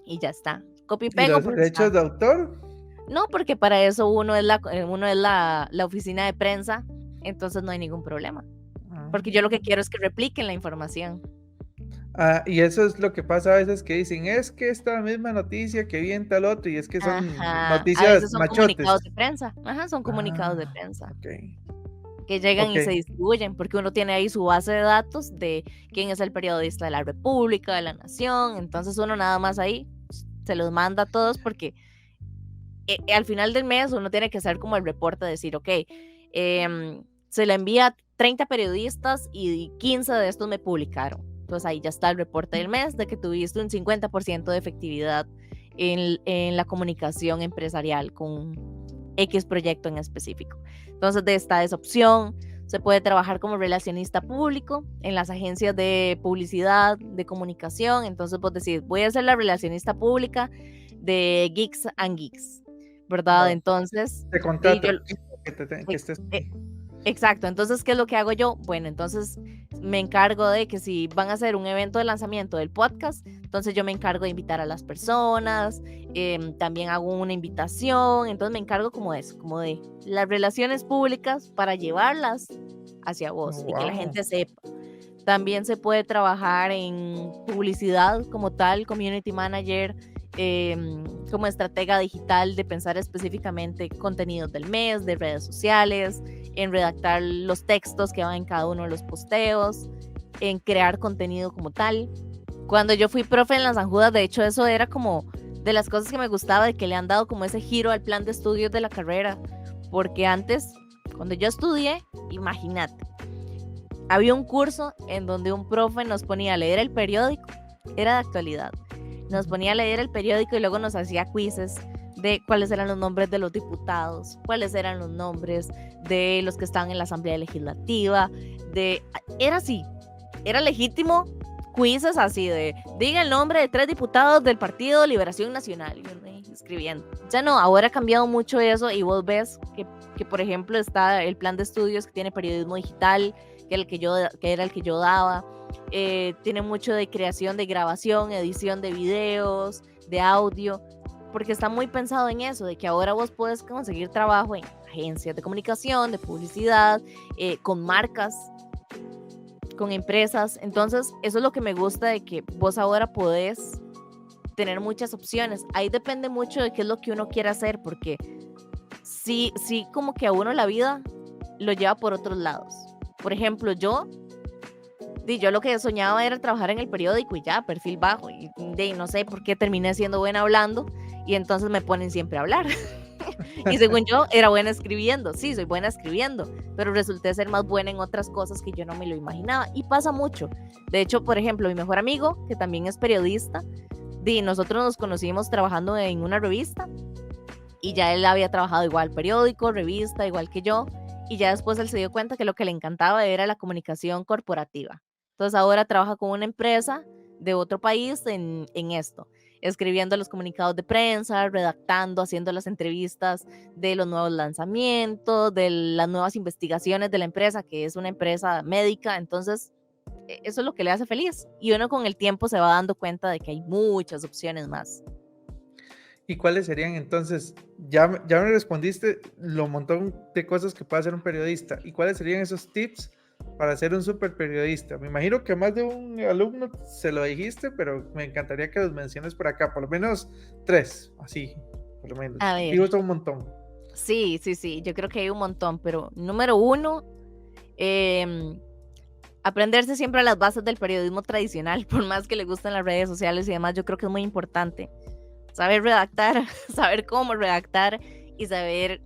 y ya está. Copy y ¿Y pego los porque está. derechos de autor? No, porque para eso uno es la oficina de prensa, entonces no hay ningún problema. Ah. Porque yo lo que quiero es que repliquen la información. Y eso es lo que pasa a veces que dicen, es que esta misma noticia que vi en tal otro, y es que son Ajá, a veces noticias son comunicados machotes. de prensa, ajá, son comunicados de Ah, prensa ok, que llegan ok. y se distribuyen, porque uno tiene ahí su base de datos de quién es el periodista de la República, de la Nación, entonces uno nada más ahí se los manda a todos porque al final del mes uno tiene que hacer como el reporte, decir, ok, se le envía a 30 periodistas y 15 de estos me publicaron. Entonces ahí ya está el reporte del mes de que tuviste un 50% de efectividad en la comunicación empresarial con X proyecto en específico. Entonces de esta es opción. Se puede trabajar como relacionista público en las agencias de publicidad, de comunicación. Entonces vos decís, voy a ser la relacionista pública de Geeks and Geeks, ¿verdad? Va, Entonces, te yo, contrato que e- estés e- ahí. exacto, entonces, ¿qué es lo que hago yo? Bueno, entonces me encargo de que si van a hacer un evento de lanzamiento del podcast, entonces yo me encargo de invitar a las personas, también hago una invitación, entonces me encargo como de eso, como de las relaciones públicas para llevarlas hacia vos y que la Wow. gente sepa. También se puede trabajar en publicidad como tal, community manager, como estratega digital de pensar específicamente contenidos del mes, de redes sociales, en redactar los textos que van en cada uno de los posteos, en crear contenido como tal. Cuando yo fui profe en las San Judas, de hecho eso era como de las cosas que me gustaba, de que le han dado como ese giro al plan de estudios de la carrera, porque antes, cuando yo estudié, imagínate, había un curso en donde un profe nos ponía a leer el periódico, era de actualidad, nos ponía a leer el periódico y luego nos hacía quizzes de cuáles eran los nombres de los diputados, cuáles eran los nombres de los que estaban en la Asamblea Legislativa, era así, era legítimo quizzes así de, diga el nombre de 3 diputados del Partido Liberación Nacional, y uno ahí escribiendo. Ya no, ahora ha cambiado mucho eso y vos ves que por ejemplo está el plan de estudios que tiene periodismo digital, que era el que yo daba, tiene mucho de creación de grabación, edición de videos, de audio, porque está muy pensado en eso, de que ahora vos puedes conseguir trabajo en agencias de comunicación, de publicidad, con marcas, con empresas. Entonces, eso es lo que me gusta de que vos ahora podés tener muchas opciones. Ahí depende mucho de qué es lo que uno quiere hacer, porque sí, como que a uno la vida lo lleva por otros lados. Por ejemplo, yo yo lo que soñaba era trabajar en el periódico y ya, perfil bajo. Y no sé por qué terminé siendo buena hablando y entonces me ponen siempre a hablar. Y según yo, era buena escribiendo. Sí, soy buena escribiendo, pero resulté ser más buena en otras cosas que yo no me lo imaginaba. Y pasa mucho. De hecho, por ejemplo, mi mejor amigo, que también es periodista, nosotros nos conocimos trabajando en una revista y ya él había trabajado igual periódico, revista, igual que yo. Y ya después él se dio cuenta que lo que le encantaba era la comunicación corporativa. Entonces ahora trabaja con una empresa de otro país en esto, escribiendo los comunicados de prensa, redactando, haciendo las entrevistas de los nuevos lanzamientos, de las nuevas investigaciones de la empresa, que es una empresa médica. Entonces, eso es lo que le hace feliz. Y uno con el tiempo se va dando cuenta de que hay muchas opciones más. ¿Y cuáles serían entonces? Ya me respondiste lo montón de cosas que puede hacer un periodista. ¿Y cuáles serían esos tips para ser un super periodista? Me imagino que más de un alumno se lo dijiste, pero me encantaría que los menciones por acá, por lo menos 3, así, por lo menos. A ver. Digo, un montón. Sí, yo creo que hay un montón, pero número 1, aprenderse siempre las bases del periodismo tradicional, por más que le gusten las redes sociales y demás, yo creo que es muy importante. Saber redactar, saber cómo redactar y saber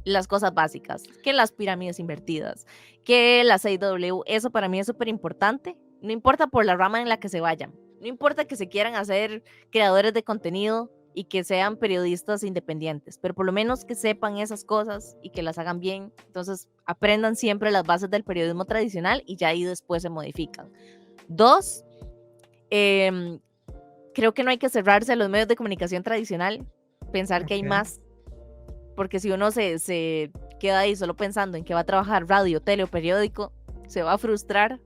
las cosas básicas, que las pirámides invertidas, que la 6W, eso para mí es súper importante, no importa por la rama en la que se vayan, no importa que se quieran hacer creadores de contenido y que sean periodistas independientes, pero por lo menos que sepan esas cosas y que las hagan bien. Entonces aprendan siempre las bases del periodismo tradicional y ya ahí después se modifican. 2, creo que no hay que cerrarse a los medios de comunicación tradicional, pensar que hay más, porque si uno se queda ahí solo pensando en que va a trabajar radio, tele o periódico, se va a frustrar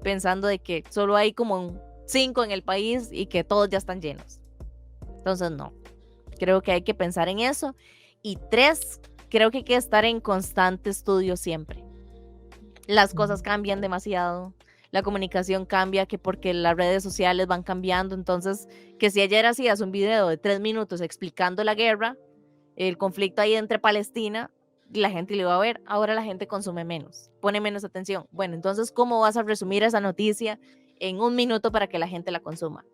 pensando de que solo hay como 5 en el país y que todos ya están llenos. Entonces no, creo que hay que pensar en eso. Y 3, creo que hay que estar en constante estudio siempre. Las cosas cambian demasiado, la comunicación cambia, que porque las redes sociales van cambiando. Entonces, que si ayer hacías un video de 3 minutos explicando la guerra, el conflicto ahí entre Palestina, la gente lo iba a ver, ahora la gente consume menos, pone menos atención. Bueno, entonces, ¿cómo vas a resumir esa noticia en 1 minuto para que la gente la consuma?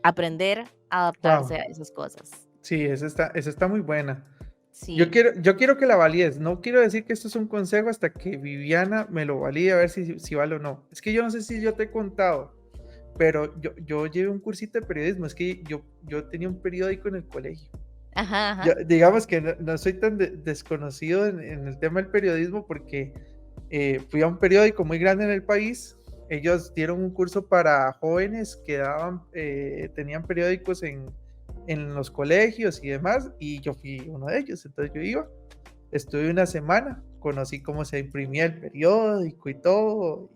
Aprender a adaptarse a esas cosas. Sí, esa está muy buena. Sí. Yo quiero que la valides. No quiero decir que esto es un consejo hasta que Viviana me lo valide a ver si vale o no. Es que yo no sé si yo te he contado, pero yo llevé un cursito de periodismo. Es que yo tenía un periódico en el colegio. Ajá. Digamos que no soy tan desconocido en el tema del periodismo porque fui a un periódico muy grande en el país. Ellos dieron un curso para jóvenes que tenían periódicos en los colegios y demás, y yo fui uno de ellos. Entonces yo estuve una semana, conocí cómo se imprimía el periódico y todo.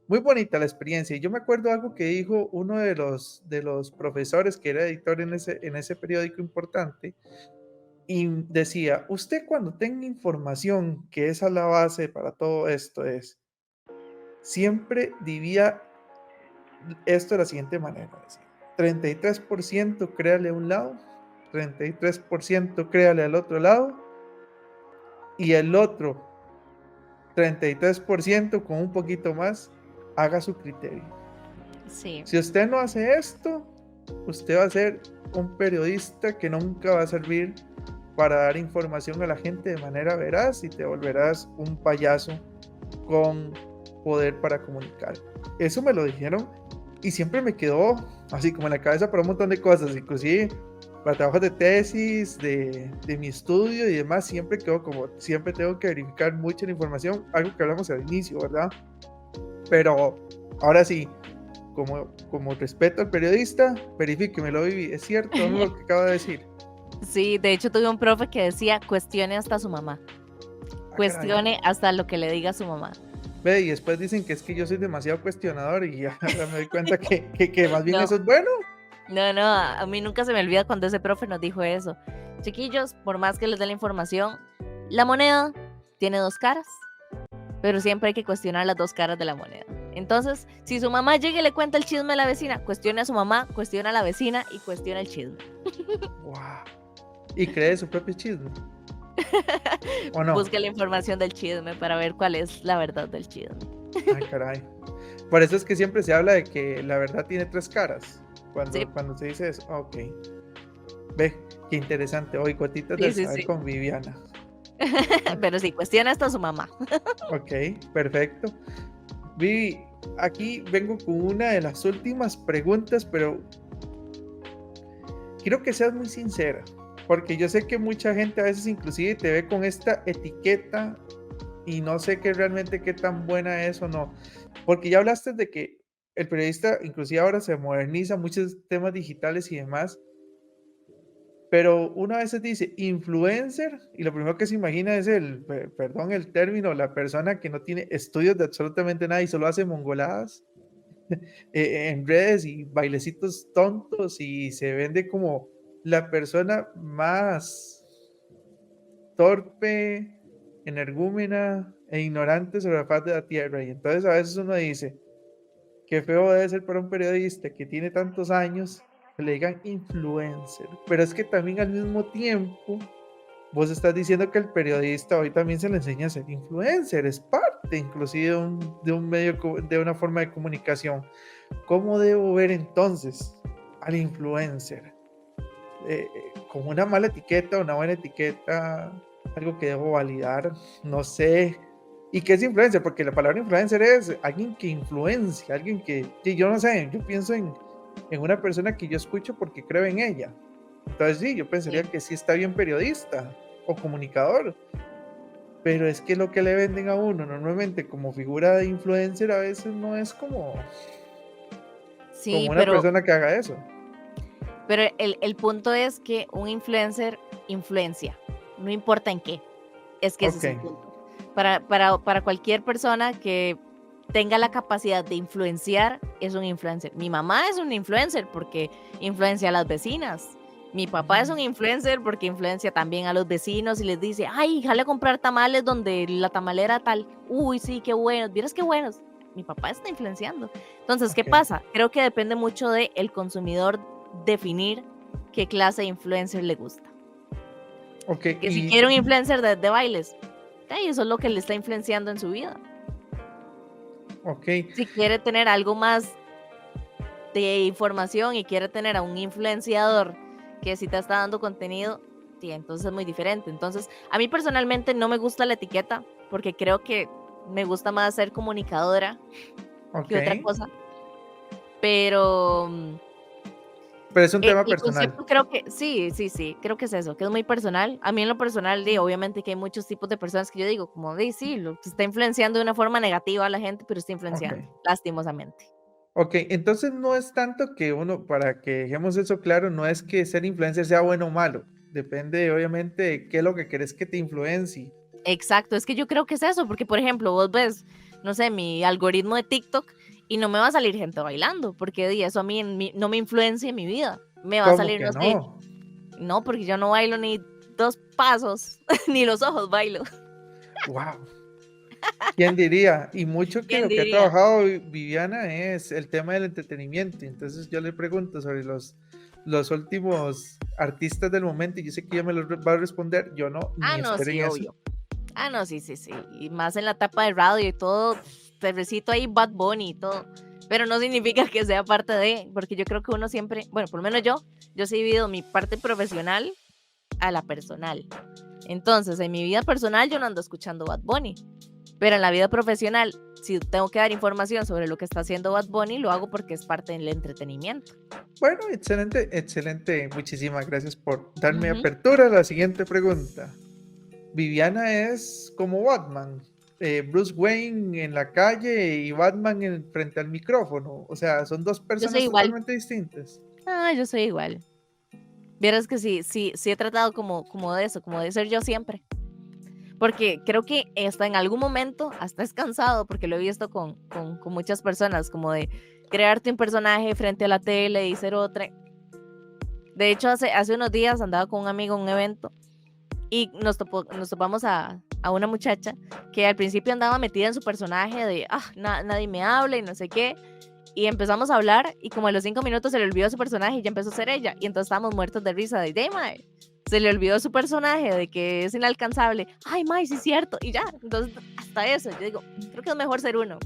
Muy bonita la experiencia. Y yo me acuerdo algo que dijo uno de los profesores que era editor en ese periódico importante, y decía: usted cuando tenga información, que esa es la base para todo esto, siempre divida esto de la siguiente manera: decía, 33% créale a un lado, 33% créale al otro lado, y el otro 33% con un poquito más, haga su criterio. Sí. Si usted no hace esto, usted va a ser un periodista que nunca va a servir para dar información a la gente de manera veraz, y te volverás un payaso con poder para comunicar. Eso me lo dijeron y siempre me quedó así como en la cabeza para un montón de cosas, inclusive para trabajos de tesis, de mi estudio y demás. Siempre quedó como, siempre tengo que verificar mucho la información, algo que hablamos al inicio, ¿verdad? Pero ahora sí, como respeto al periodista, verifíquemelo, Vivi, ¿es cierto lo que acabo de decir? Sí, de hecho tuve un profe que decía: cuestione hasta su mamá, cuestione hasta lo que le diga su mamá. Ve, y después dicen que es que yo soy demasiado cuestionador, y ya me doy cuenta que más bien eso es bueno. No, a mí nunca se me olvida cuando ese profe nos dijo eso. Chiquillos, por más que les dé la información, la moneda tiene 2 caras, pero siempre hay que cuestionar las 2 caras de la moneda. Entonces, si su mamá llega y le cuenta el chisme a la vecina, cuestione a su mamá, cuestiona a la vecina y cuestiona el chisme. Wow. ¿Y cree su propio chisme? ¿O no? Busque la información del chisme para ver cuál es la verdad del chisme. Ay, caray. Por eso es que siempre se habla de que la verdad tiene tres caras. Sí, Cuando se dice eso. Ok. Ve, qué interesante. Hoy gotitas sí, del sí, saber sí. con Viviana. Pero sí, cuestiona esto a su mamá. Ok, perfecto. Vivi, aquí vengo con una de las últimas preguntas, pero quiero que seas muy sincera, porque yo sé que mucha gente a veces inclusive te ve con esta etiqueta y no sé qué realmente qué tan buena es o no, porque ya hablaste de que el periodista inclusive ahora se moderniza muchos temas digitales y demás, pero una vez se dice influencer y lo primero que se imagina es perdón el término, la persona que no tiene estudios de absolutamente nada y solo hace mongoladas en redes y bailecitos tontos y se vende como la persona más torpe, energúmena e ignorante sobre la faz de la tierra. Y entonces a veces uno dice, qué feo debe ser para un periodista que tiene tantos años que le digan influencer. Pero es que también al mismo tiempo vos estás diciendo que el periodista hoy también se le enseña a ser influencer, es parte inclusive de un medio, de una forma de comunicación. ¿Cómo debo ver entonces al influencer? ¿Con una mala etiqueta, una buena etiqueta, algo que debo validar? No sé. ¿Y qué es influencer? Porque la palabra influencer es alguien que influencia, alguien que yo no sé, yo pienso en una persona que yo escucho porque creo en ella. Entonces sí, yo pensaría Sí. que sí está bien periodista o comunicador, pero es que lo que le venden a uno normalmente como figura de influencer a veces no es como Sí, una persona que haga eso. pero el punto es que un influencer influencia, no importa en qué. Es que ese Ok, es el punto. Para cualquier persona que tenga la capacidad de influenciar, es un influencer. Mi mamá es un influencer porque influencia a las vecinas. Mi papá es un influencer porque influencia también a los vecinos y les dice, ay, jale a comprar tamales donde la tamalera tal. Uy, sí, qué buenos, vieras qué buenos. Mi papá está influenciando. Entonces, ¿qué ok, pasa? Creo que depende mucho del consumidor definir qué clase de influencer le gusta. ok, Que si quiere un influencer de bailes, eso es lo que le está influenciando en su vida. ok, Si quiere tener algo más de información y quiere tener a un influenciador que sí te está dando contenido, sí, entonces es muy diferente. Entonces, a mí personalmente no me gusta la etiqueta porque creo que me gusta más ser comunicadora ok. que otra cosa, pero Pero es un tema el personal. concepto creo que sí, sí, sí, creo que es eso, que es muy personal. A mí en lo personal, obviamente que hay muchos tipos de personas que yo digo, como sí, lo que está influenciando de una forma negativa a la gente, pero está Ok, influenciando, lastimosamente. ok. Entonces no es tanto que uno, para que dejemos eso claro, no es que ser influencer sea bueno o malo. Depende, obviamente, de qué es lo que querés que te influencie. Exacto, es que yo creo que es eso, porque por ejemplo, vos ves, no sé, mi algoritmo de TikTok y no me va a salir gente bailando, porque eso a mí no me influencia en mi vida. Me va a ¿Cómo salir, que no sé, no? no, porque yo no bailo ni dos pasos, ni los ojos bailo. Wow. ¿Quién diría? Y mucho que ¿Quién lo que ha diría? trabajado Viviana es el tema del entretenimiento. Entonces yo le pregunto sobre los últimos artistas del momento y yo sé que ella me lo va a responder. Yo no, Ah, ni no, esperen sí, eso. obvio. Ah, no, sí, sí, sí. Y más en la etapa de radio y todo, te recito ahí Bad Bunny y todo. Pero no significa que sea parte de, porque yo creo que uno siempre, bueno, por lo menos yo sí he vivido mi parte profesional a la personal. Entonces, en mi vida personal yo no ando escuchando Bad Bunny, pero en la vida profesional, si tengo que dar información sobre lo que está haciendo Bad Bunny, lo hago porque es parte del entretenimiento. Bueno, excelente, excelente. Muchísimas gracias por darme Ujú. apertura a la siguiente pregunta. Viviana es como Batman, Bruce Wayne en la calle y Batman frente al micrófono. O sea, son dos Yo soy personas igual. totalmente distintas. Ah, yo soy igual. Vieras que sí, sí, sí he tratado como de eso, como de ser yo siempre. Porque creo que hasta en algún momento, hasta es cansado, porque lo he visto con muchas personas, como de crearte un personaje frente a la tele y ser otra. De hecho, hace unos días andaba con un amigo en un evento y nos topamos a una muchacha que al principio andaba metida en su personaje de, nadie me habla y no sé qué. Y empezamos a hablar y como a los 5 minutos se le olvidó su personaje y ya empezó a ser ella. Y entonces estábamos muertos de risa de, mae, se le olvidó su personaje de que es inalcanzable. Ay, mae, sí es cierto. Y ya, entonces hasta eso, yo digo, creo que es mejor ser uno.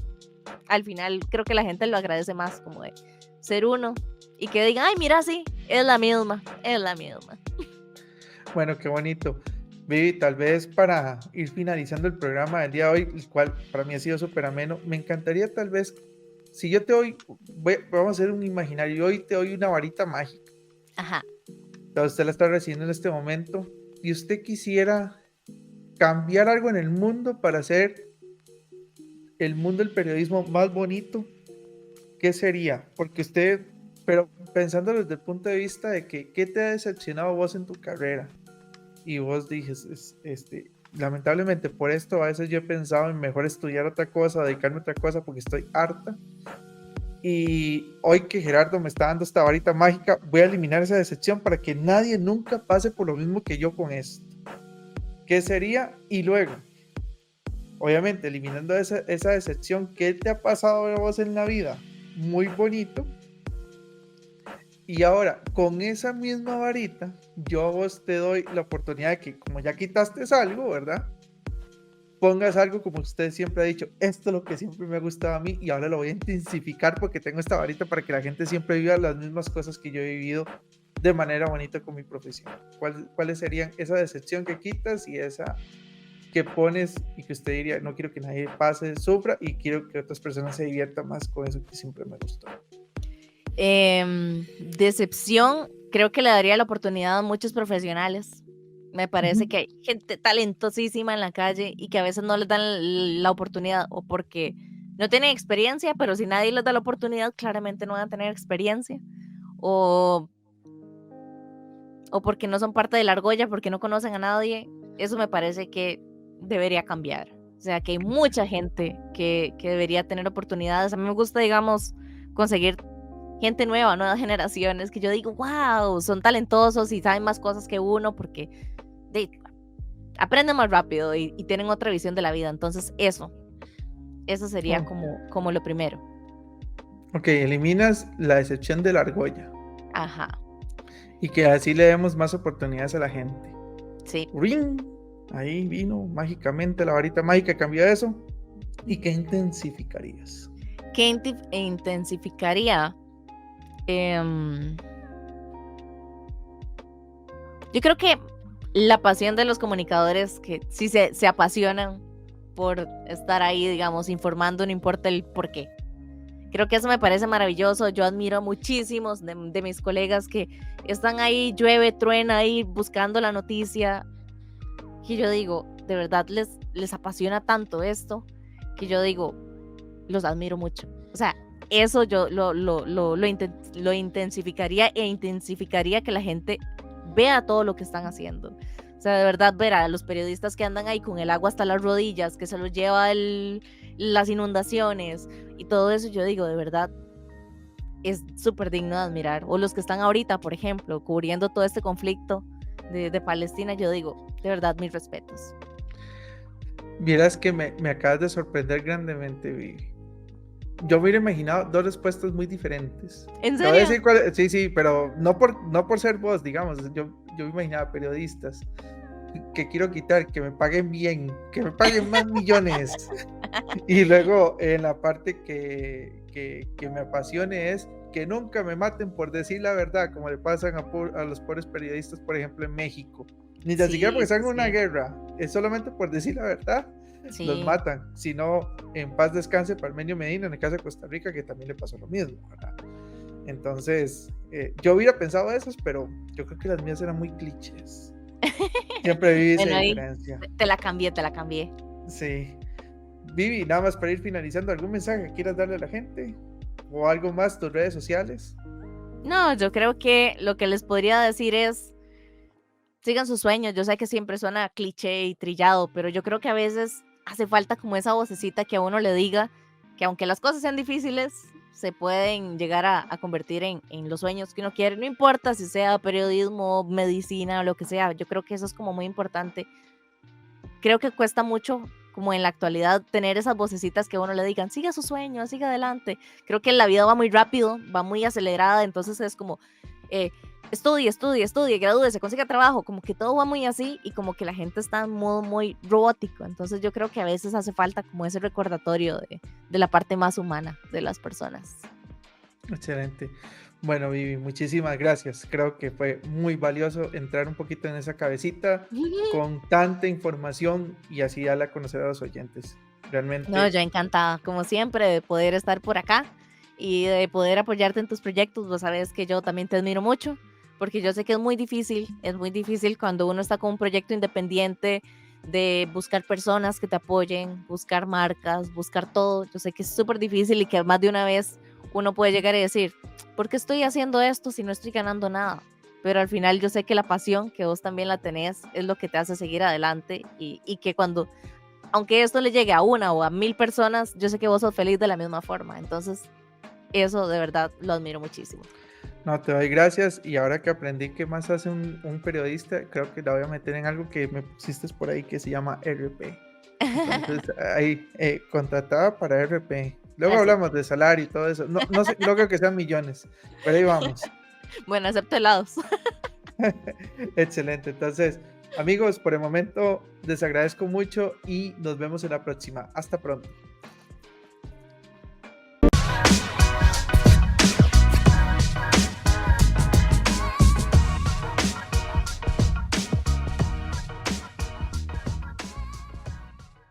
al final creo que la gente lo agradece más, como de ser uno y que digan, ay, mira, sí, es la misma, es la misma. Bueno, qué bonito. Vivi, tal vez para ir finalizando el programa del día de hoy, el cual para mí ha sido súper ameno, me encantaría tal vez, si yo te doy, vamos a hacer un imaginario, hoy te doy una varita mágica. Ajá. Entonces usted la está recibiendo en este momento y usted quisiera cambiar algo en el mundo para hacer el mundo del periodismo más bonito, ¿qué sería? Porque usted, pero pensándolo desde el punto de vista de que, ¿qué te ha decepcionado vos en tu carrera? Y vos dices, lamentablemente por esto a veces yo he pensado en mejor estudiar otra cosa, dedicarme a otra cosa porque estoy harta. Y hoy que Gerardo me está dando esta varita mágica, voy a eliminar esa decepción para que nadie nunca pase por lo mismo que yo con esto. ¿Qué sería? Y luego, obviamente, eliminando esa decepción, ¿qué te ha pasado a vos en la vida? Muy bonito. Y ahora, con esa misma varita, yo a vos te doy la oportunidad de que, como ya quitaste algo, ¿verdad? Pongas algo como usted siempre ha dicho, esto es lo que siempre me ha gustado a mí y ahora lo voy a intensificar porque tengo esta varita para que la gente siempre viva las mismas cosas que yo he vivido de manera bonita con mi profesión. ¿Cuáles serían esa decepción que quitas y esa que pones y que usted diría, no quiero que nadie pase, sufra y quiero que otras personas se diviertan más con eso que siempre me gustó? Decepción, creo que le daría la oportunidad a muchos profesionales. Me parece que hay gente talentosísima en la calle y que a veces no les dan la oportunidad o porque no tienen experiencia, pero si nadie les da la oportunidad, claramente no van a tener experiencia. O porque no son parte de la argolla, porque no conocen a nadie. Eso me parece que debería cambiar. O sea, que hay mucha gente que debería tener oportunidades. A mí me gusta, digamos, conseguir gente nueva, nuevas generaciones, que yo digo, wow, son talentosos y saben más cosas que uno porque aprenden más rápido y tienen otra visión de la vida. Entonces, eso sería como lo primero. Ok, eliminas la decepción de la argolla. Ajá. Y que así le demos más oportunidades a la gente. Sí. ¡Ring! Ahí vino mágicamente la varita mágica, cambió eso. ¿Y qué intensificarías? ¿Qué intensificaría? Yo creo que la pasión de los comunicadores que sí se apasionan por estar ahí, digamos, informando, no importa el por qué. Creo que eso me parece maravilloso. Yo admiro a muchísimos de mis colegas que están ahí, llueve, truena ahí, buscando la noticia. Que yo digo, de verdad les apasiona tanto esto, que yo digo, los admiro mucho. O sea, eso yo lo intensificaría e intensificaría que la gente vea todo lo que están haciendo. O sea, de verdad ver a los periodistas que andan ahí con el agua hasta las rodillas, que se los lleva las inundaciones y todo eso, yo digo, de verdad, es súper digno de admirar. O los que están ahorita, por ejemplo, cubriendo todo este conflicto de Palestina, yo digo, de verdad, mis respetos. Vieras que me acabas de sorprender grandemente, Vivi. Yo me hubiera imaginado dos respuestas muy diferentes. ¿En Te voy a serio? decir sí, pero no por ser vos, digamos. Yo me imaginaba periodistas que quiero quitar, que me paguen bien, que me paguen más millones. Y luego en la parte que me apasione es que nunca me maten por decir la verdad, como le pasan a los pobres periodistas, por ejemplo, en México. Ni tan siquiera porque están en una guerra, es solamente por decir la verdad. Sí. Los matan, si no, en paz descanse Parmenio Medina en el caso de Costa Rica, que también le pasó lo mismo, ¿verdad? Entonces, yo hubiera pensado esas, pero yo creo que las mías eran muy clichés. Siempre vi esa diferencia. Te la cambié. Sí. Vivi, nada más para ir finalizando, ¿algún mensaje que quieras darle a la gente? ¿O algo más, tus redes sociales? No, yo creo que lo que les podría decir es, sigan sus sueños. Yo sé que siempre suena cliché y trillado, pero yo creo que a veces hace falta como esa vocecita que a uno le diga que aunque las cosas sean difíciles, se pueden llegar a convertir en los sueños que uno quiere. No importa si sea periodismo, medicina o lo que sea. Yo creo que eso es como muy importante. Creo que cuesta mucho como en la actualidad tener esas vocecitas que a uno le digan, siga su sueño, siga adelante. Creo que la vida va muy rápido, va muy acelerada, entonces es como estudie, estudie, estudie, gradúese, consiga trabajo, como que todo va muy así y como que la gente está en modo muy robótico. Entonces yo creo que a veces hace falta como ese recordatorio de la parte más humana de las personas. Excelente. Bueno, Vivi, muchísimas gracias. Creo que fue muy valioso entrar un poquito en esa cabecita con tanta información y así darla a conocer a los oyentes. No, Realmente, yo encantada, como siempre, de poder estar por acá y de poder apoyarte en tus proyectos. Vos sabes que yo también te admiro mucho, porque yo sé que es muy difícil cuando uno está con un proyecto independiente de buscar personas que te apoyen, buscar marcas, buscar todo. Yo sé que es súper difícil y que más de una vez uno puede llegar y decir, ¿por qué estoy haciendo esto si no estoy ganando nada? Pero al final yo sé que la pasión, que vos también la tenés, es lo que te hace seguir adelante y que cuando aunque esto le llegue a una o a 1000 personas, yo sé que vos sos feliz de la misma forma. Entonces, eso de verdad lo admiro muchísimo. no, te doy gracias. Y ahora que aprendí qué más hace un periodista, creo que la voy a meter en algo que me pusiste por ahí que se llama RP. Entonces, ahí, contratada para RP. Luego Eso. hablamos de salario y todo eso. No, no sé, no creo que sean millones, pero ahí vamos. Bueno, acepto helados. Excelente. Entonces, amigos, por el momento les agradezco mucho y nos vemos en la próxima. Hasta pronto.